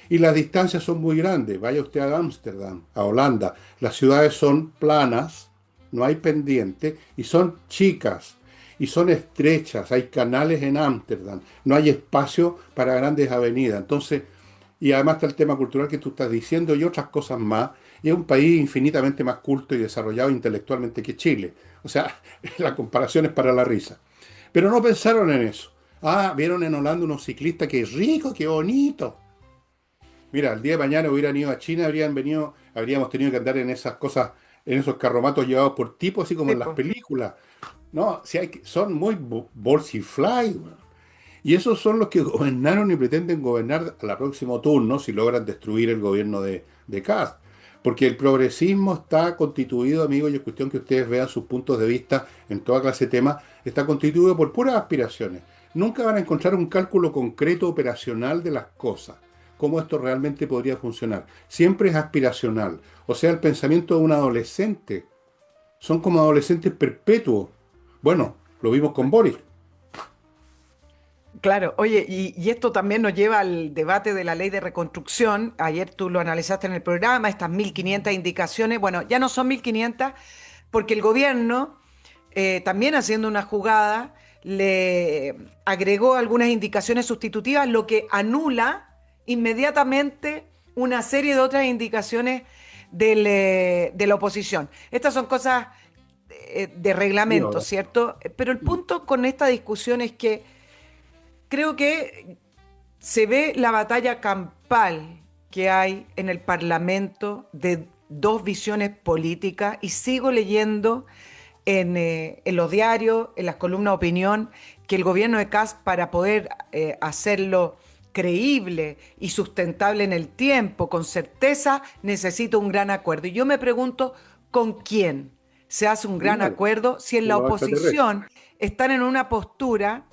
Y las distancias son muy grandes. Vaya usted a Ámsterdam, a Holanda. Las ciudades son planas, no hay pendiente y son chicas y son estrechas. Hay canales en Ámsterdam. No hay espacio para grandes avenidas. Entonces, y además está el tema cultural que tú estás diciendo y otras cosas más. Y es un país infinitamente más culto y desarrollado intelectualmente que Chile. O sea, la comparación es para la risa. Pero no pensaron en eso. Ah, vieron en Holanda unos ciclistas, qué rico, qué bonito. Mira, el día de mañana hubieran ido a China, habríamos tenido que andar en esas cosas, en esos carromatos llevados por tipos, así como Sí, en las po. películas. No, si son muy bolsifly, weón. Y esos son los que gobernaron y pretenden gobernar a la próximo turno si logran destruir el gobierno de Kast. Porque el progresismo está constituido, amigos, y es cuestión que ustedes vean sus puntos de vista en toda clase de temas, está constituido por puras aspiraciones. Nunca van a encontrar un cálculo concreto operacional de las cosas, cómo esto realmente podría funcionar. Siempre es aspiracional. O sea, el pensamiento de un adolescente. Son como adolescentes perpetuos. Bueno, lo vimos con Boris. Claro, oye, y esto también nos lleva al debate de la ley de reconstrucción. Ayer tú lo analizaste en el programa, estas 1.500 indicaciones. Bueno, ya no son 1.500 porque el gobierno, también haciendo una jugada, le agregó algunas indicaciones sustitutivas, lo que anula inmediatamente una serie de otras indicaciones de la oposición. Estas son cosas de Y reglamento, ahora, ¿cierto? Pero el punto con esta discusión es que creo que se ve la batalla campal que hay en el Parlamento de dos visiones políticas y sigo leyendo en los diarios, en las columnas de opinión, que el gobierno de Kast para poder hacerlo creíble y sustentable en el tiempo, con certeza, necesita un gran acuerdo. Y yo me pregunto, ¿con quién se hace un gran claro, acuerdo si en con la los extraterrestres. oposición están en una postura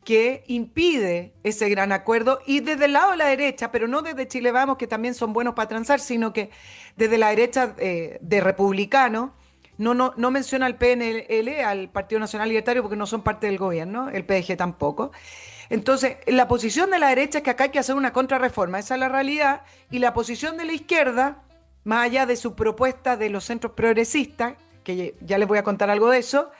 que impide ese gran acuerdo y desde el lado de la derecha, pero no desde Chile Vamos, que también son buenos para transar, sino que desde la derecha de republicano, no menciona al PNL, al Partido Nacional Libertario, porque no son parte del gobierno, el PDG tampoco. Entonces, la posición de la derecha es que acá hay que hacer una contrarreforma, esa es la realidad, y la posición de la izquierda, más allá de su propuesta de los centros progresistas, que ya les voy a contar algo de eso,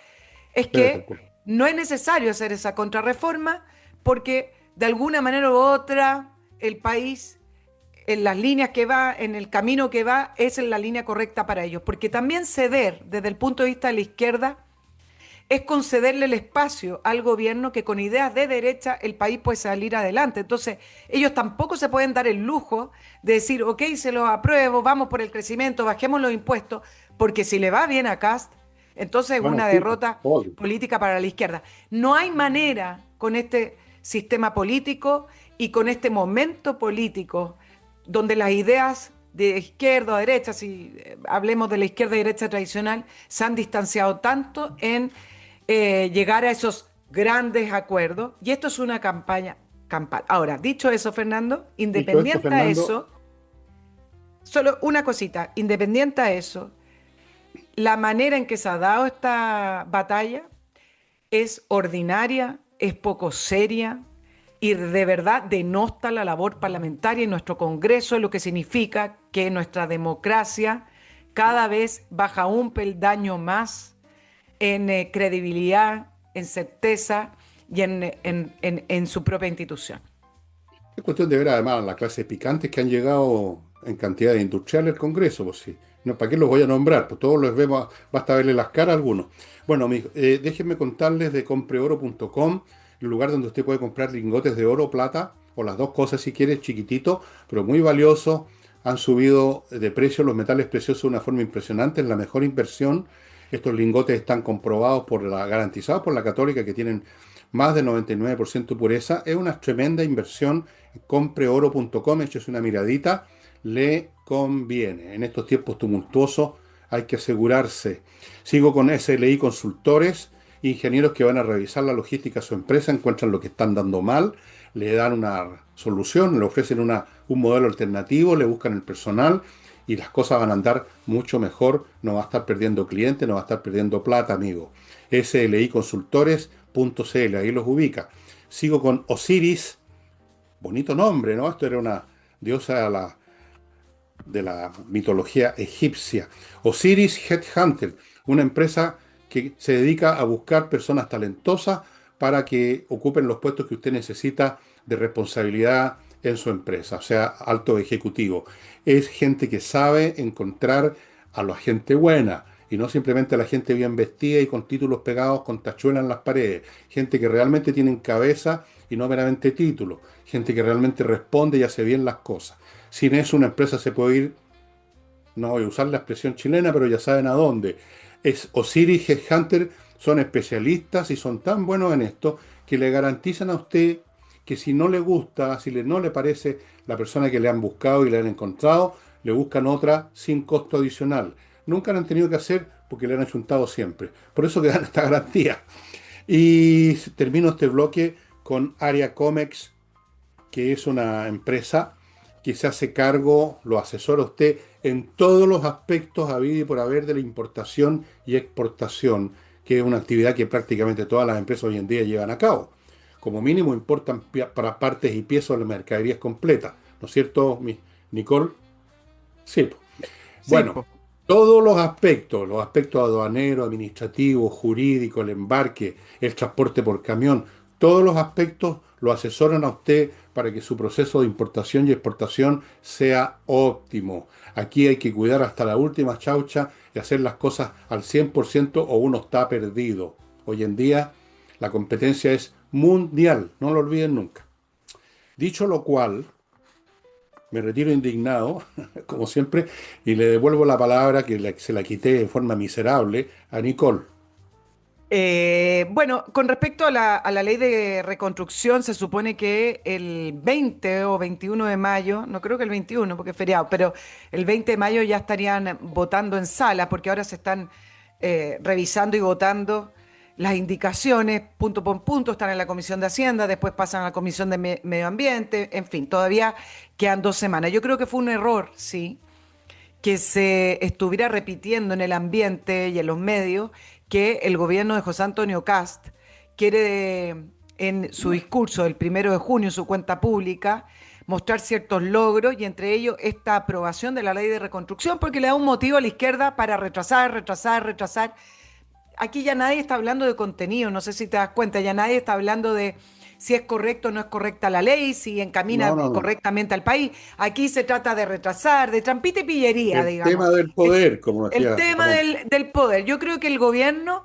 es Espérate un que poco. no es necesario hacer esa contrarreforma porque de alguna manera u otra el país en las líneas que va, en el camino que va, es en la línea correcta para ellos. Porque también ceder desde el punto de vista de la izquierda es concederle el espacio al gobierno que con ideas de derecha el país puede salir adelante. Entonces, ellos tampoco se pueden dar el lujo de decir, ok, se los apruebo, vamos por el crecimiento, bajemos los impuestos, porque si le va bien a Cast, entonces es Bueno, una sí, pues, derrota obvio. política para la izquierda. No hay manera con este sistema político y con este momento político donde las ideas de izquierda a derecha, si hablemos de la izquierda y derecha tradicional, se han distanciado tanto en llegar a esos grandes acuerdos. Y esto es una campaña campal. Ahora, dicho eso, Fernando, Dicho esto, independiente a Fernando, eso, solo una cosita, independiente a eso, la manera en que se ha dado esta batalla es ordinaria, es poco seria y de verdad denosta la labor parlamentaria en nuestro Congreso, lo que significa que nuestra democracia cada vez baja un peldaño más en credibilidad, en certeza y en su propia institución. Es cuestión de ver además las clases picantes que han llegado en cantidad de industriales al Congreso, pues sí. No, ¿para qué los voy a nombrar? Pues todos los vemos, basta verle las caras a algunos. Bueno, déjenme contarles de compreoro.com, el lugar donde usted puede comprar lingotes de oro o plata, o las dos cosas si quiere, chiquitito, pero muy valioso. Han subido de precio los metales preciosos de una forma impresionante, es la mejor inversión. Estos lingotes están comprobados garantizados por la Católica, que tienen más del 99% pureza. Es una tremenda inversión. Compreoro.com, échese una miradita, le conviene. En estos tiempos tumultuosos hay que asegurarse. Sigo con SLI Consultores, ingenieros que van a revisar la logística de su empresa, encuentran lo que están dando mal, le dan una solución, le ofrecen un modelo alternativo, le buscan el personal y las cosas van a andar mucho mejor. No va a estar perdiendo clientes, no va a estar perdiendo plata, amigo. sliconsultores.cl, ahí los ubica. Sigo con Osiris, bonito nombre, ¿no? Esto era una diosa de la mitología egipcia. Osiris Headhunter, una empresa que se dedica a buscar personas talentosas para que ocupen los puestos que usted necesita de responsabilidad en su empresa, o sea, alto ejecutivo. Es gente que sabe encontrar a la gente buena y no simplemente a la gente bien vestida y con títulos pegados con tachuelas en las paredes. Gente que realmente tienen cabeza y no meramente títulos. Gente que realmente responde y hace bien las cosas. Sin eso una empresa se puede ir, no voy a usar la expresión chilena, pero ya saben a dónde. Es Osiris Headhunter, son especialistas y son tan buenos en esto que le garantizan a usted que si no le gusta, no le parece la persona que le han buscado y le han encontrado, le buscan otra sin costo adicional. Nunca lo han tenido que hacer porque le han achuntado siempre. Por eso que dan esta garantía. Y termino este bloque con Area Comex, que es una empresa que se hace cargo, lo asesora a usted en todos los aspectos habido y por haber de la importación y exportación, que es una actividad que prácticamente todas las empresas hoy en día llevan a cabo. Como mínimo importan para partes y piezas de mercaderías completas. ¿No es cierto, Nicole? Sí. Sí, Bueno, po. todos los aspectos aduaneros, administrativos, jurídicos, el embarque, el transporte por camión, todos los aspectos lo asesoran a usted para que su proceso de importación y exportación sea óptimo. Aquí hay que cuidar hasta la última chaucha y hacer las cosas al 100% o uno está perdido. Hoy en día la competencia es mundial, no lo olviden nunca. Dicho lo cual, me retiro indignado, como siempre, y le devuelvo la palabra se la quité de forma miserable a Nicole. Bueno, con respecto a la ley de reconstrucción, se supone que el 20 o 21 de mayo, no creo que el 21 porque es feriado, pero el 20 de mayo ya estarían votando en sala, porque ahora se están revisando y votando las indicaciones, punto por punto, están en la Comisión de Hacienda, después pasan a la Comisión de Medio Ambiente, en fin, todavía quedan 2 semanas. Yo creo que fue un error, sí, que se estuviera repitiendo en el ambiente y en los medios que el gobierno de José Antonio Cast quiere, en su discurso del 1 de junio, en su cuenta pública, mostrar ciertos logros y entre ellos esta aprobación de la ley de reconstrucción, porque le da un motivo a la izquierda para retrasar, retrasar, retrasar. Aquí ya nadie está hablando de contenido, no sé si te das cuenta, ya nadie está hablando de si es correcto o no es correcta la ley, si No, encamina no, no. correctamente al país. Aquí se trata de retrasar, de trampita y pillería, El digamos. tema del El, poder, como el decía tema Ramón. del poder. Yo creo que el gobierno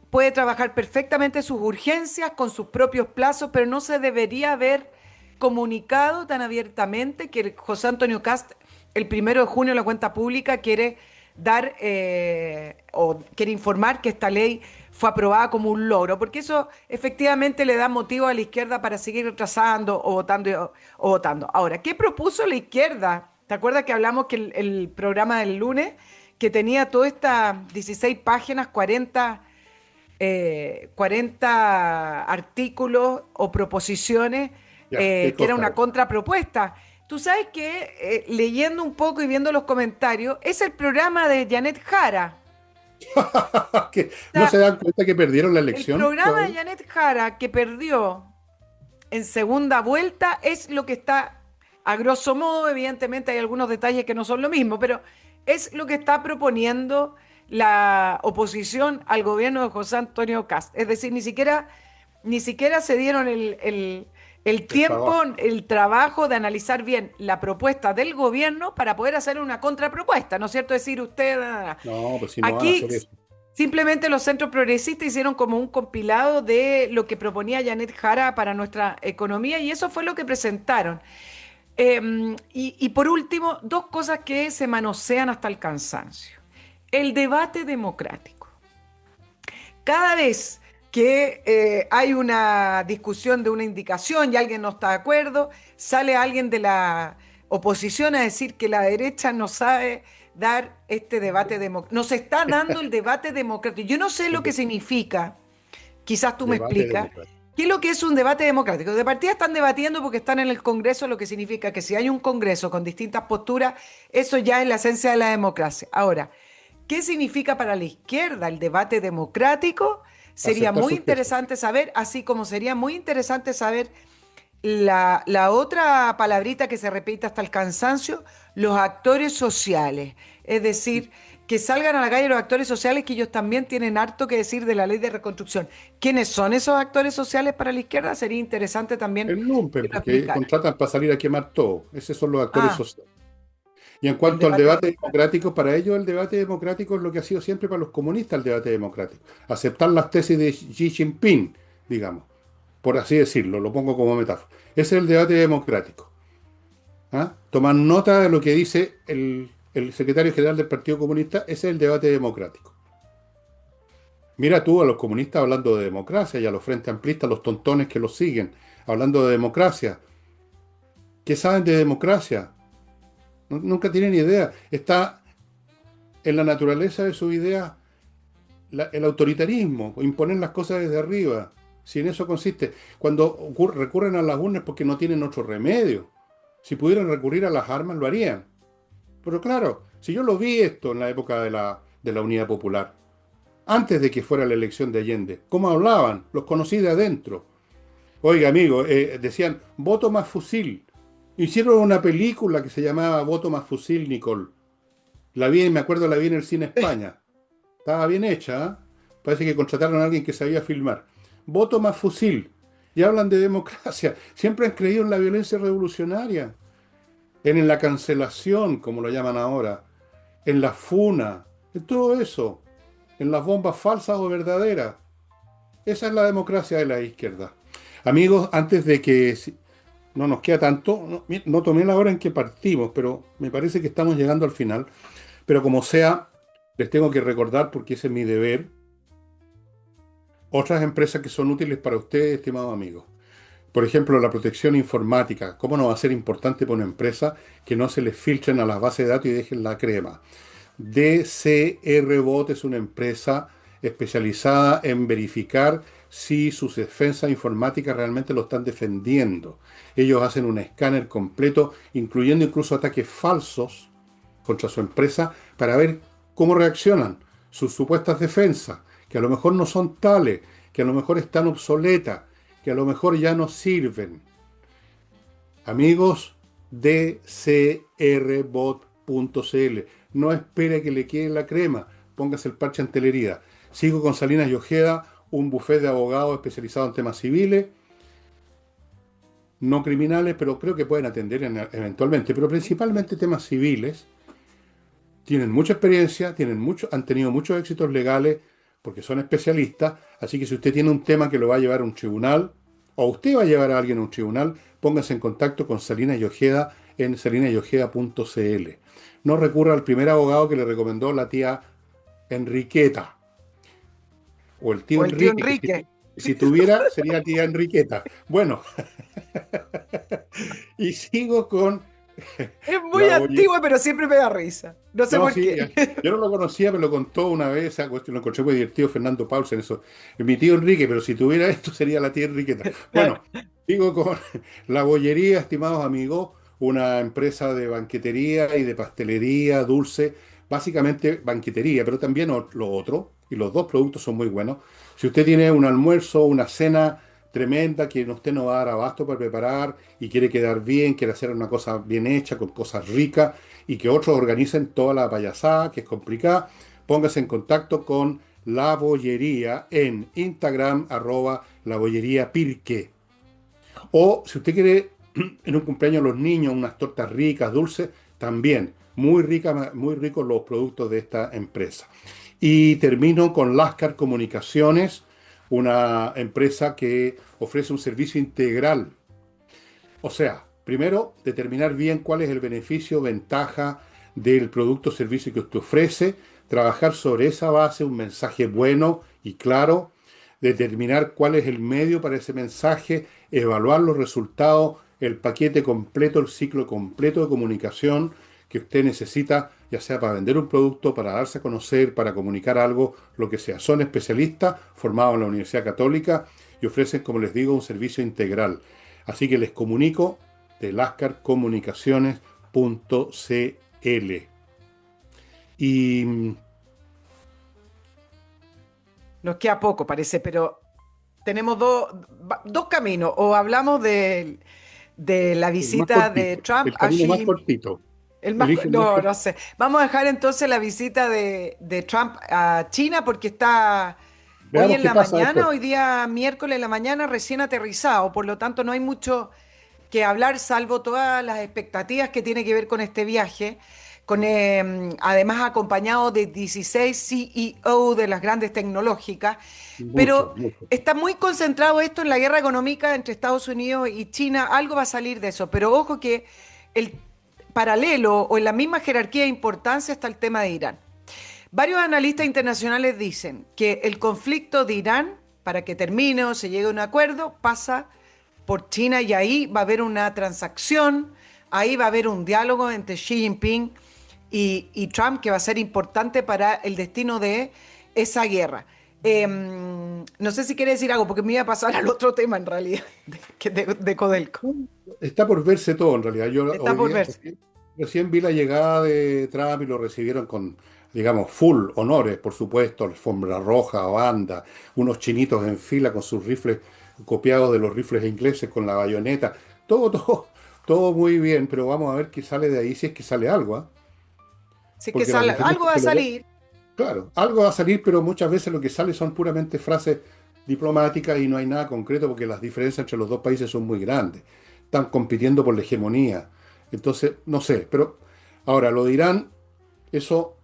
puede trabajar perfectamente sus urgencias con sus propios plazos, pero no se debería haber comunicado tan abiertamente que José Antonio Cast el 1 de junio en la cuenta pública quiere dar o quiere informar que esta ley fue aprobada como un logro, porque eso efectivamente le da motivo a la izquierda para seguir retrasando o votando. Ahora, ¿qué propuso la izquierda? ¿Te acuerdas que hablamos que el programa del lunes, que tenía todas estas 16 páginas, 40 artículos o proposiciones, Ya, qué que era cosa. una contrapropuesta? Tú sabes que leyendo un poco y viendo los comentarios, es el programa de Janet Jara. Que O no se sea, dan cuenta que perdieron la el elección programa de todavía. Janet Jara que perdió en segunda vuelta es lo que está, a grosso modo, evidentemente hay algunos detalles que no son lo mismo, pero es lo que está proponiendo la oposición al gobierno de José Antonio Cast. Es decir, ni siquiera ni siquiera se dieron el el tiempo, trabajo. el trabajo de analizar bien la propuesta del gobierno para poder hacer una contrapropuesta, ¿no es cierto? Decir usted, No, pues si no van a aquí hacer eso. simplemente los centros progresistas hicieron como un compilado de lo que proponía Janet Jara para nuestra economía y eso fue lo que presentaron. Y por último, dos cosas que se manosean hasta el cansancio. El debate democrático. Cada vez que hay una discusión de una indicación y alguien no está de acuerdo, sale alguien de la oposición a decir que la derecha no sabe dar este debate democrático. Nos está dando el debate democrático. Yo no sé El lo que significa, quizás tú me debate explicas, democrático. qué es lo que es un debate democrático. De partida están debatiendo porque están en el Congreso, lo que significa que si hay un Congreso con distintas posturas, eso ya es la esencia de la democracia. Ahora, ¿qué significa para la izquierda el debate democrático? Sería Aceptar muy sus tesis. interesante saber, así como sería muy interesante saber la otra palabrita que se repite hasta el cansancio, los actores sociales. Es decir, que salgan a la calle los actores sociales, que ellos también tienen harto que decir de la ley de reconstrucción. ¿Quiénes son esos actores sociales para la izquierda? Sería interesante también El que lumpen, lo porque explicaran. contratan para salir a quemar todo. Esos son los actores Ah, sociales. Y en el cuanto al debate debate democrático. democrático, para ellos el debate democrático es lo que ha sido siempre para los comunistas el debate democrático. Aceptar las tesis de Xi Jinping, digamos, por así decirlo, lo pongo como metáfora. Ese es el debate democrático. ¿Ah? Tomar nota de lo que dice el secretario general del Partido Comunista, ese es el debate democrático. Mira tú a los comunistas hablando de democracia y a los frentes amplistas, los tontones que los siguen, hablando de democracia. ¿Qué saben de democracia? Nunca tienen idea. Está en la naturaleza de su idea el autoritarismo, imponer las cosas desde arriba. Si en eso consiste. Cuando recurren a las urnas porque no tienen otro remedio. Si pudieran recurrir a las armas, lo harían. Pero claro, si yo lo vi esto en la época de la Unidad Popular, antes de que fuera la elección de Allende, ¿cómo hablaban? Los conocí de adentro. Oiga, amigo, decían, voto más fusil. Hicieron una película que se llamaba Voto más fusil, Nicole. La vi, me acuerdo, la vi en el Cine España. Estaba bien hecha, ¿eh? Parece que contrataron a alguien que sabía filmar. Voto más fusil. Y hablan de democracia. Siempre han creído en la violencia revolucionaria, en la cancelación, como lo llaman ahora, en la funa, en todo eso, en las bombas falsas o verdaderas. Esa es la democracia de la izquierda. Amigos, antes de que no nos queda tanto, no tomé la hora en que partimos, pero me parece que estamos llegando al final. Pero como sea, les tengo que recordar, porque ese es mi deber, otras empresas que son útiles para ustedes, estimados amigos. Por ejemplo, la protección informática. ¿Cómo no va a ser importante para una empresa que no se les filtren a las bases de datos y dejen la crema? DCRBot es una empresa especializada en verificar si sus defensas informáticas realmente lo están defendiendo. Ellos hacen un escáner completo, incluyendo incluso ataques falsos contra su empresa, para ver cómo reaccionan sus supuestas defensas, que a lo mejor no son tales, que a lo mejor están obsoletas, que a lo mejor ya no sirven. Amigos, dcrbot.cl. No espere que le quede la crema, póngase el parche ante la herida. Sigo con Salinas y Ojeda, un bufete de abogados especializado en temas civiles, no criminales, pero creo que pueden atender eventualmente, pero principalmente temas civiles. Tienen mucha experiencia, han tenido muchos éxitos legales porque son especialistas, así que si usted tiene un tema que lo va a llevar a un tribunal, o usted va a llevar a alguien a un tribunal, póngase en contacto con Salinas y Ojeda en salinasyojeda.cl. No recurra al primer abogado que le recomendó la tía Enriqueta o el tío O el tío Enrique, que Enrique. si tuviera sería tía Enriqueta. Bueno, y sigo con Es la muy bollería. antigua, pero siempre me da risa. No sé No, por sí, qué. yo no lo conocía, me lo contó una vez, esa cuestión, lo encontré muy divertido Fernando Paulsen, eso. Mi tío Enrique, pero si tuviera esto sería la tía Enriqueta. Claro. Bueno, sigo con la bollería, estimados amigos, una empresa de banquetería y de pastelería, dulce, básicamente banquetería, pero también lo otro, y los dos productos son muy buenos. Si usted tiene un almuerzo, una cena tremenda que usted no va a dar abasto para preparar y quiere quedar bien, quiere hacer una cosa bien hecha, con cosas ricas, y que otros organicen toda la payasada, que es complicada, póngase en contacto con La Bollería, en Instagram, @La Bollería Pirque. O si usted quiere en un cumpleaños a los niños unas tortas ricas, dulces, también muy ricas, muy ricos los productos de esta empresa. Y termino con Lascar Comunicaciones, una empresa que ofrece un servicio integral. O sea, primero, determinar bien cuál es el beneficio, ventaja del producto o servicio que usted ofrece, trabajar sobre esa base un mensaje bueno y claro, determinar cuál es el medio para ese mensaje, evaluar los resultados, el paquete completo, el ciclo completo de comunicación que usted necesita, ya sea para vender un producto, para darse a conocer, para comunicar algo, lo que sea. Son especialistas formados en la Universidad Católica y ofrecen, como les digo, un servicio integral. Así que les comunico de lascarcomunicaciones.cl. Y Nos queda poco, parece, pero tenemos dos caminos. O hablamos de la el más visita de cortito, Trump el a camino más Xi. cortito. Elige el más No, no cortito. sé. Vamos a dejar entonces la visita de Trump a China porque está hoy Veamos en qué la pasa mañana, después. hoy día miércoles en la mañana recién aterrizado, por lo tanto no hay mucho que hablar salvo todas las expectativas que tiene que ver con este viaje, además acompañado de 16 CEO de las grandes tecnológicas, Mucho, pero mucho. está muy concentrado esto en la guerra económica entre Estados Unidos y China, algo va a salir de eso, pero ojo que el paralelo o en la misma jerarquía de importancia está el tema de Irán. Varios analistas internacionales dicen que el conflicto de Irán, para que termine o se llegue a un acuerdo, pasa por China y ahí va a haber una transacción, ahí va a haber un diálogo entre Xi Jinping y Trump que va a ser importante para el destino de esa guerra. No sé si quiere decir algo, porque me iba a pasar al otro tema en realidad, de Codelco. Está por verse todo en realidad. Yo Está hoy por día verse. recién vi la llegada de Trump y lo recibieron con, digamos, full honores, por supuesto, alfombra roja, banda, unos chinitos en fila con sus rifles copiados de los rifles ingleses con la bayoneta. Todo, todo, todo muy bien, pero vamos a ver qué sale de ahí si es que sale algo, ¿ah? Así que Porque las algo diferencias va a que le veo, salir. claro, algo va a salir, pero muchas veces lo que sale son puramente frases diplomáticas y no hay nada concreto porque las diferencias entre los dos países son muy grandes. Están compitiendo por la hegemonía. Entonces, no sé, pero ahora lo de Irán, eso,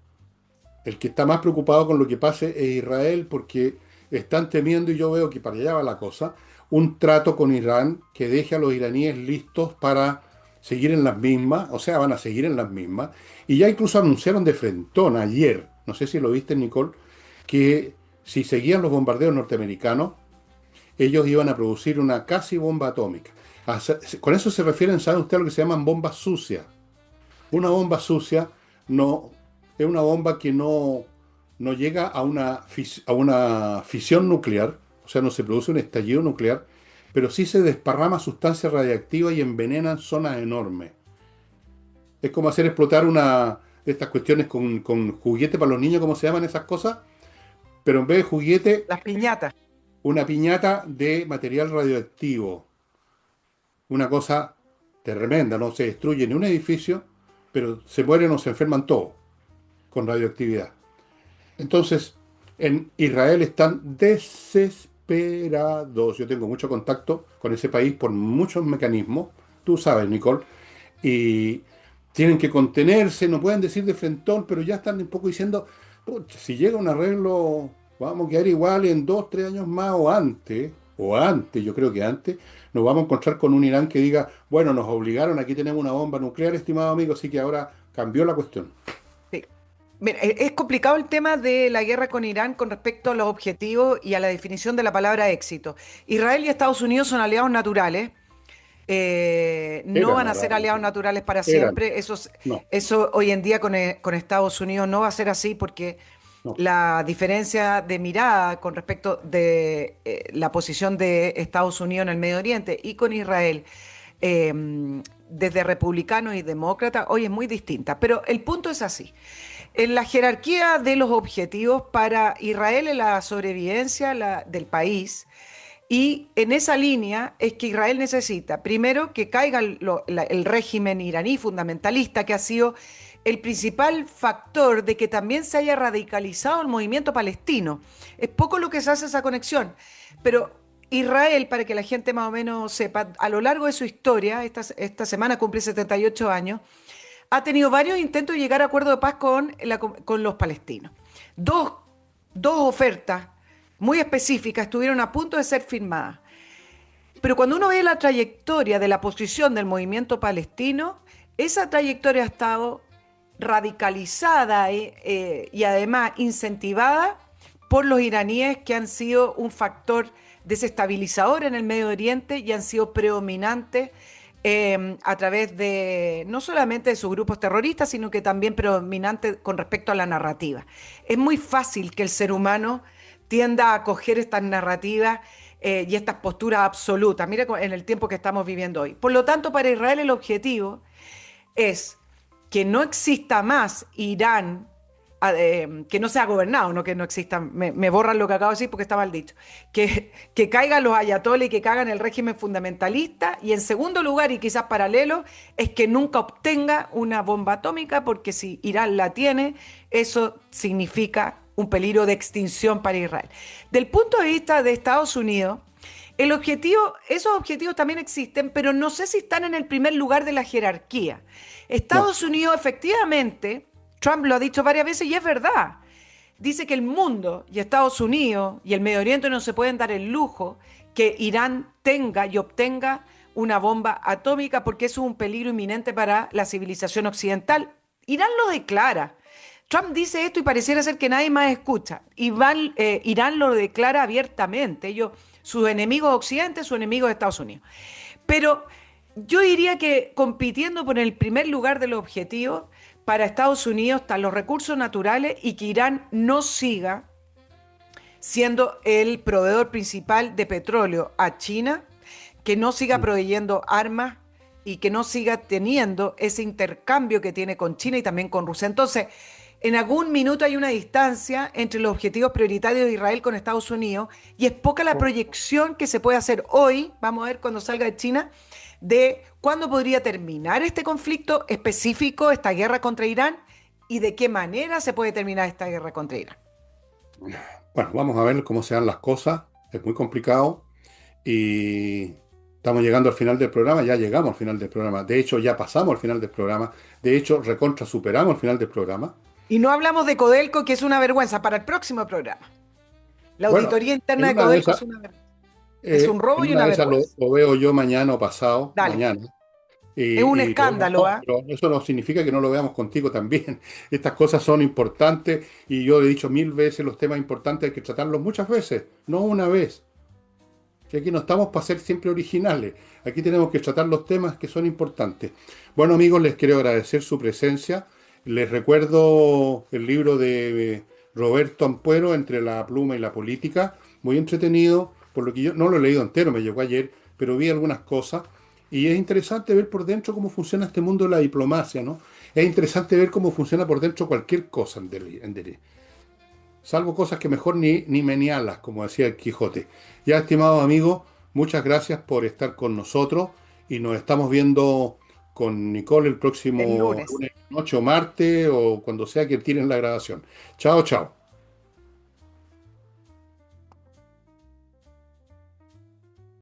el que está más preocupado con lo que pase es Israel porque están temiendo, y yo veo que para allá va la cosa, un trato con Irán que deje a los iraníes listos para seguir en las mismas, o sea, van a seguir en las mismas, y ya incluso anunciaron de frentón ayer, no sé si lo viste, Nicole, que si seguían los bombardeos norteamericanos, ellos iban a producir una casi bomba atómica. Con eso se refieren, ¿sabe usted a lo que se llaman bombas sucias? Una bomba sucia no, es una bomba que no llega a una fisión nuclear, o sea, no se produce un estallido nuclear, pero sí se desparrama sustancia radiactiva y envenena zonas enormes. Es como hacer explotar una de estas cuestiones con juguete para los niños, ¿cómo se llaman esas cosas? Pero en vez de juguete, Las piñatas. una piñata de material radioactivo. Una cosa tremenda, no se destruye ni un edificio, pero se mueren o se enferman todos con radioactividad. Entonces, en Israel están desesperados. Yo tengo mucho contacto con ese país por muchos mecanismos, tú sabes, Nicole, y tienen que contenerse, no pueden decir de frentón, pero ya están un poco diciendo, "Pucha, si llega un arreglo, vamos a quedar igual en 2, 3 años más o antes, yo creo que antes, nos vamos a encontrar con un Irán que diga, bueno, nos obligaron, aquí tenemos una bomba nuclear, estimado amigo, así que ahora cambió la cuestión. Sí. Mira, es complicado el tema de la guerra con Irán con respecto a los objetivos y a la definición de la palabra éxito. Israel y Estados Unidos son aliados naturales. No Eran van a ser aliados realmente, naturales para eran, siempre. no, Eso hoy en día con Estados Unidos no va a ser así porque no. la diferencia de mirada con respecto de la posición de Estados Unidos en el Medio Oriente y con Israel, eh, desde republicanos y demócratas, hoy es muy distinta. Pero el punto es así. En la jerarquía de los objetivos para Israel es la sobrevivencia del país y en esa línea es que Israel necesita, primero, que caiga el régimen iraní fundamentalista que ha sido el principal factor de que también se haya radicalizado el movimiento palestino. Es poco lo que se hace esa conexión, pero Israel, para que la gente más o menos sepa, a lo largo de su historia, esta semana cumple 78 años, ha tenido varios intentos de llegar a acuerdo de paz con los palestinos. Dos, dos ofertas muy específicas estuvieron a punto de ser firmadas. Pero cuando uno ve la trayectoria de la posición del movimiento palestino, esa trayectoria ha estado radicalizada y además incentivada por los iraníes, que han sido un factor desestabilizador en el Medio Oriente y han sido predominantes a través de no solamente de sus grupos terroristas, sino que también predominantes con respecto a la narrativa. Es muy fácil que el ser humano tienda a acoger estas narrativas y estas posturas absolutas. Mira en el tiempo que estamos viviendo hoy. Por lo tanto, para Israel el objetivo es que no exista más Irán, que no sea gobernado, no que no exista, me borran lo que acabo de decir porque está mal dicho, que caigan los ayatoles y que caigan el régimen fundamentalista, y en segundo lugar, y quizás paralelo, es que nunca obtenga una bomba atómica, porque si Irán la tiene, eso significa un peligro de extinción para Israel. Del punto de vista de Estados Unidos, esos objetivos también existen, pero no sé si están en el primer lugar de la jerarquía. No, Estados Unidos, efectivamente, Trump lo ha dicho varias veces y es verdad. Dice que el mundo y Estados Unidos y el Medio Oriente no se pueden dar el lujo que Irán tenga y obtenga una bomba atómica, porque eso es un peligro inminente para la civilización occidental. Irán lo declara. Trump dice esto y pareciera ser que nadie más escucha. Irán lo declara abiertamente. Sus enemigos de Occidente, sus enemigos de Estados Unidos. Pero yo diría que compitiendo por el primer lugar de los objetivos, para Estados Unidos están los recursos naturales y que Irán no siga siendo el proveedor principal de petróleo a China, que no siga proveyendo armas y que no siga teniendo ese intercambio que tiene con China y también con Rusia. Entonces, en algún minuto hay una distancia entre los objetivos prioritarios de Israel con Estados Unidos, y es poca la proyección que se puede hacer hoy, vamos a ver cuando salga de China, de cuándo podría terminar este conflicto específico, esta guerra contra Irán, y de qué manera se puede terminar esta guerra contra Irán. bueno, vamos a ver cómo se dan las cosas. Es muy complicado y estamos llegando al final del programa. Ya llegamos al final del programa. De hecho, ya pasamos al final del programa. De hecho, recontra superamos el final del programa. Y no hablamos de Codelco, que es una vergüenza para el próximo programa. La Bueno, auditoría interna en de una de Codelco esas, es una vergüenza. Es un robo en y una una de esas vergüenza. lo veo yo mañana o pasado, Dale. mañana. Es un Y lo vemos escándalo, todos, ¿ah? pero eso no significa que no lo veamos contigo también. Estas cosas son importantes y yo he dicho mil veces, los temas importantes hay que tratarlos muchas veces, no una vez. Que aquí no estamos para ser siempre originales, aquí tenemos que tratar los temas que son importantes. Bueno, amigos, les quiero agradecer su presencia. Les recuerdo el libro de Roberto Ampuero, Entre la pluma y la política, muy entretenido, por lo que yo no lo he leído entero, me llegó ayer, pero vi algunas cosas. Y es interesante ver por dentro cómo funciona este mundo de la diplomacia, ¿no? Es interesante ver cómo funciona por dentro cualquier cosa salvo cosas que mejor ni menearlas, como decía el Quijote. Ya, estimados amigos, muchas gracias por estar con nosotros y nos estamos viendo con Nicole el El próximo lunes. lunes, noche o martes o cuando sea que tienen la grabación. Chao, chao.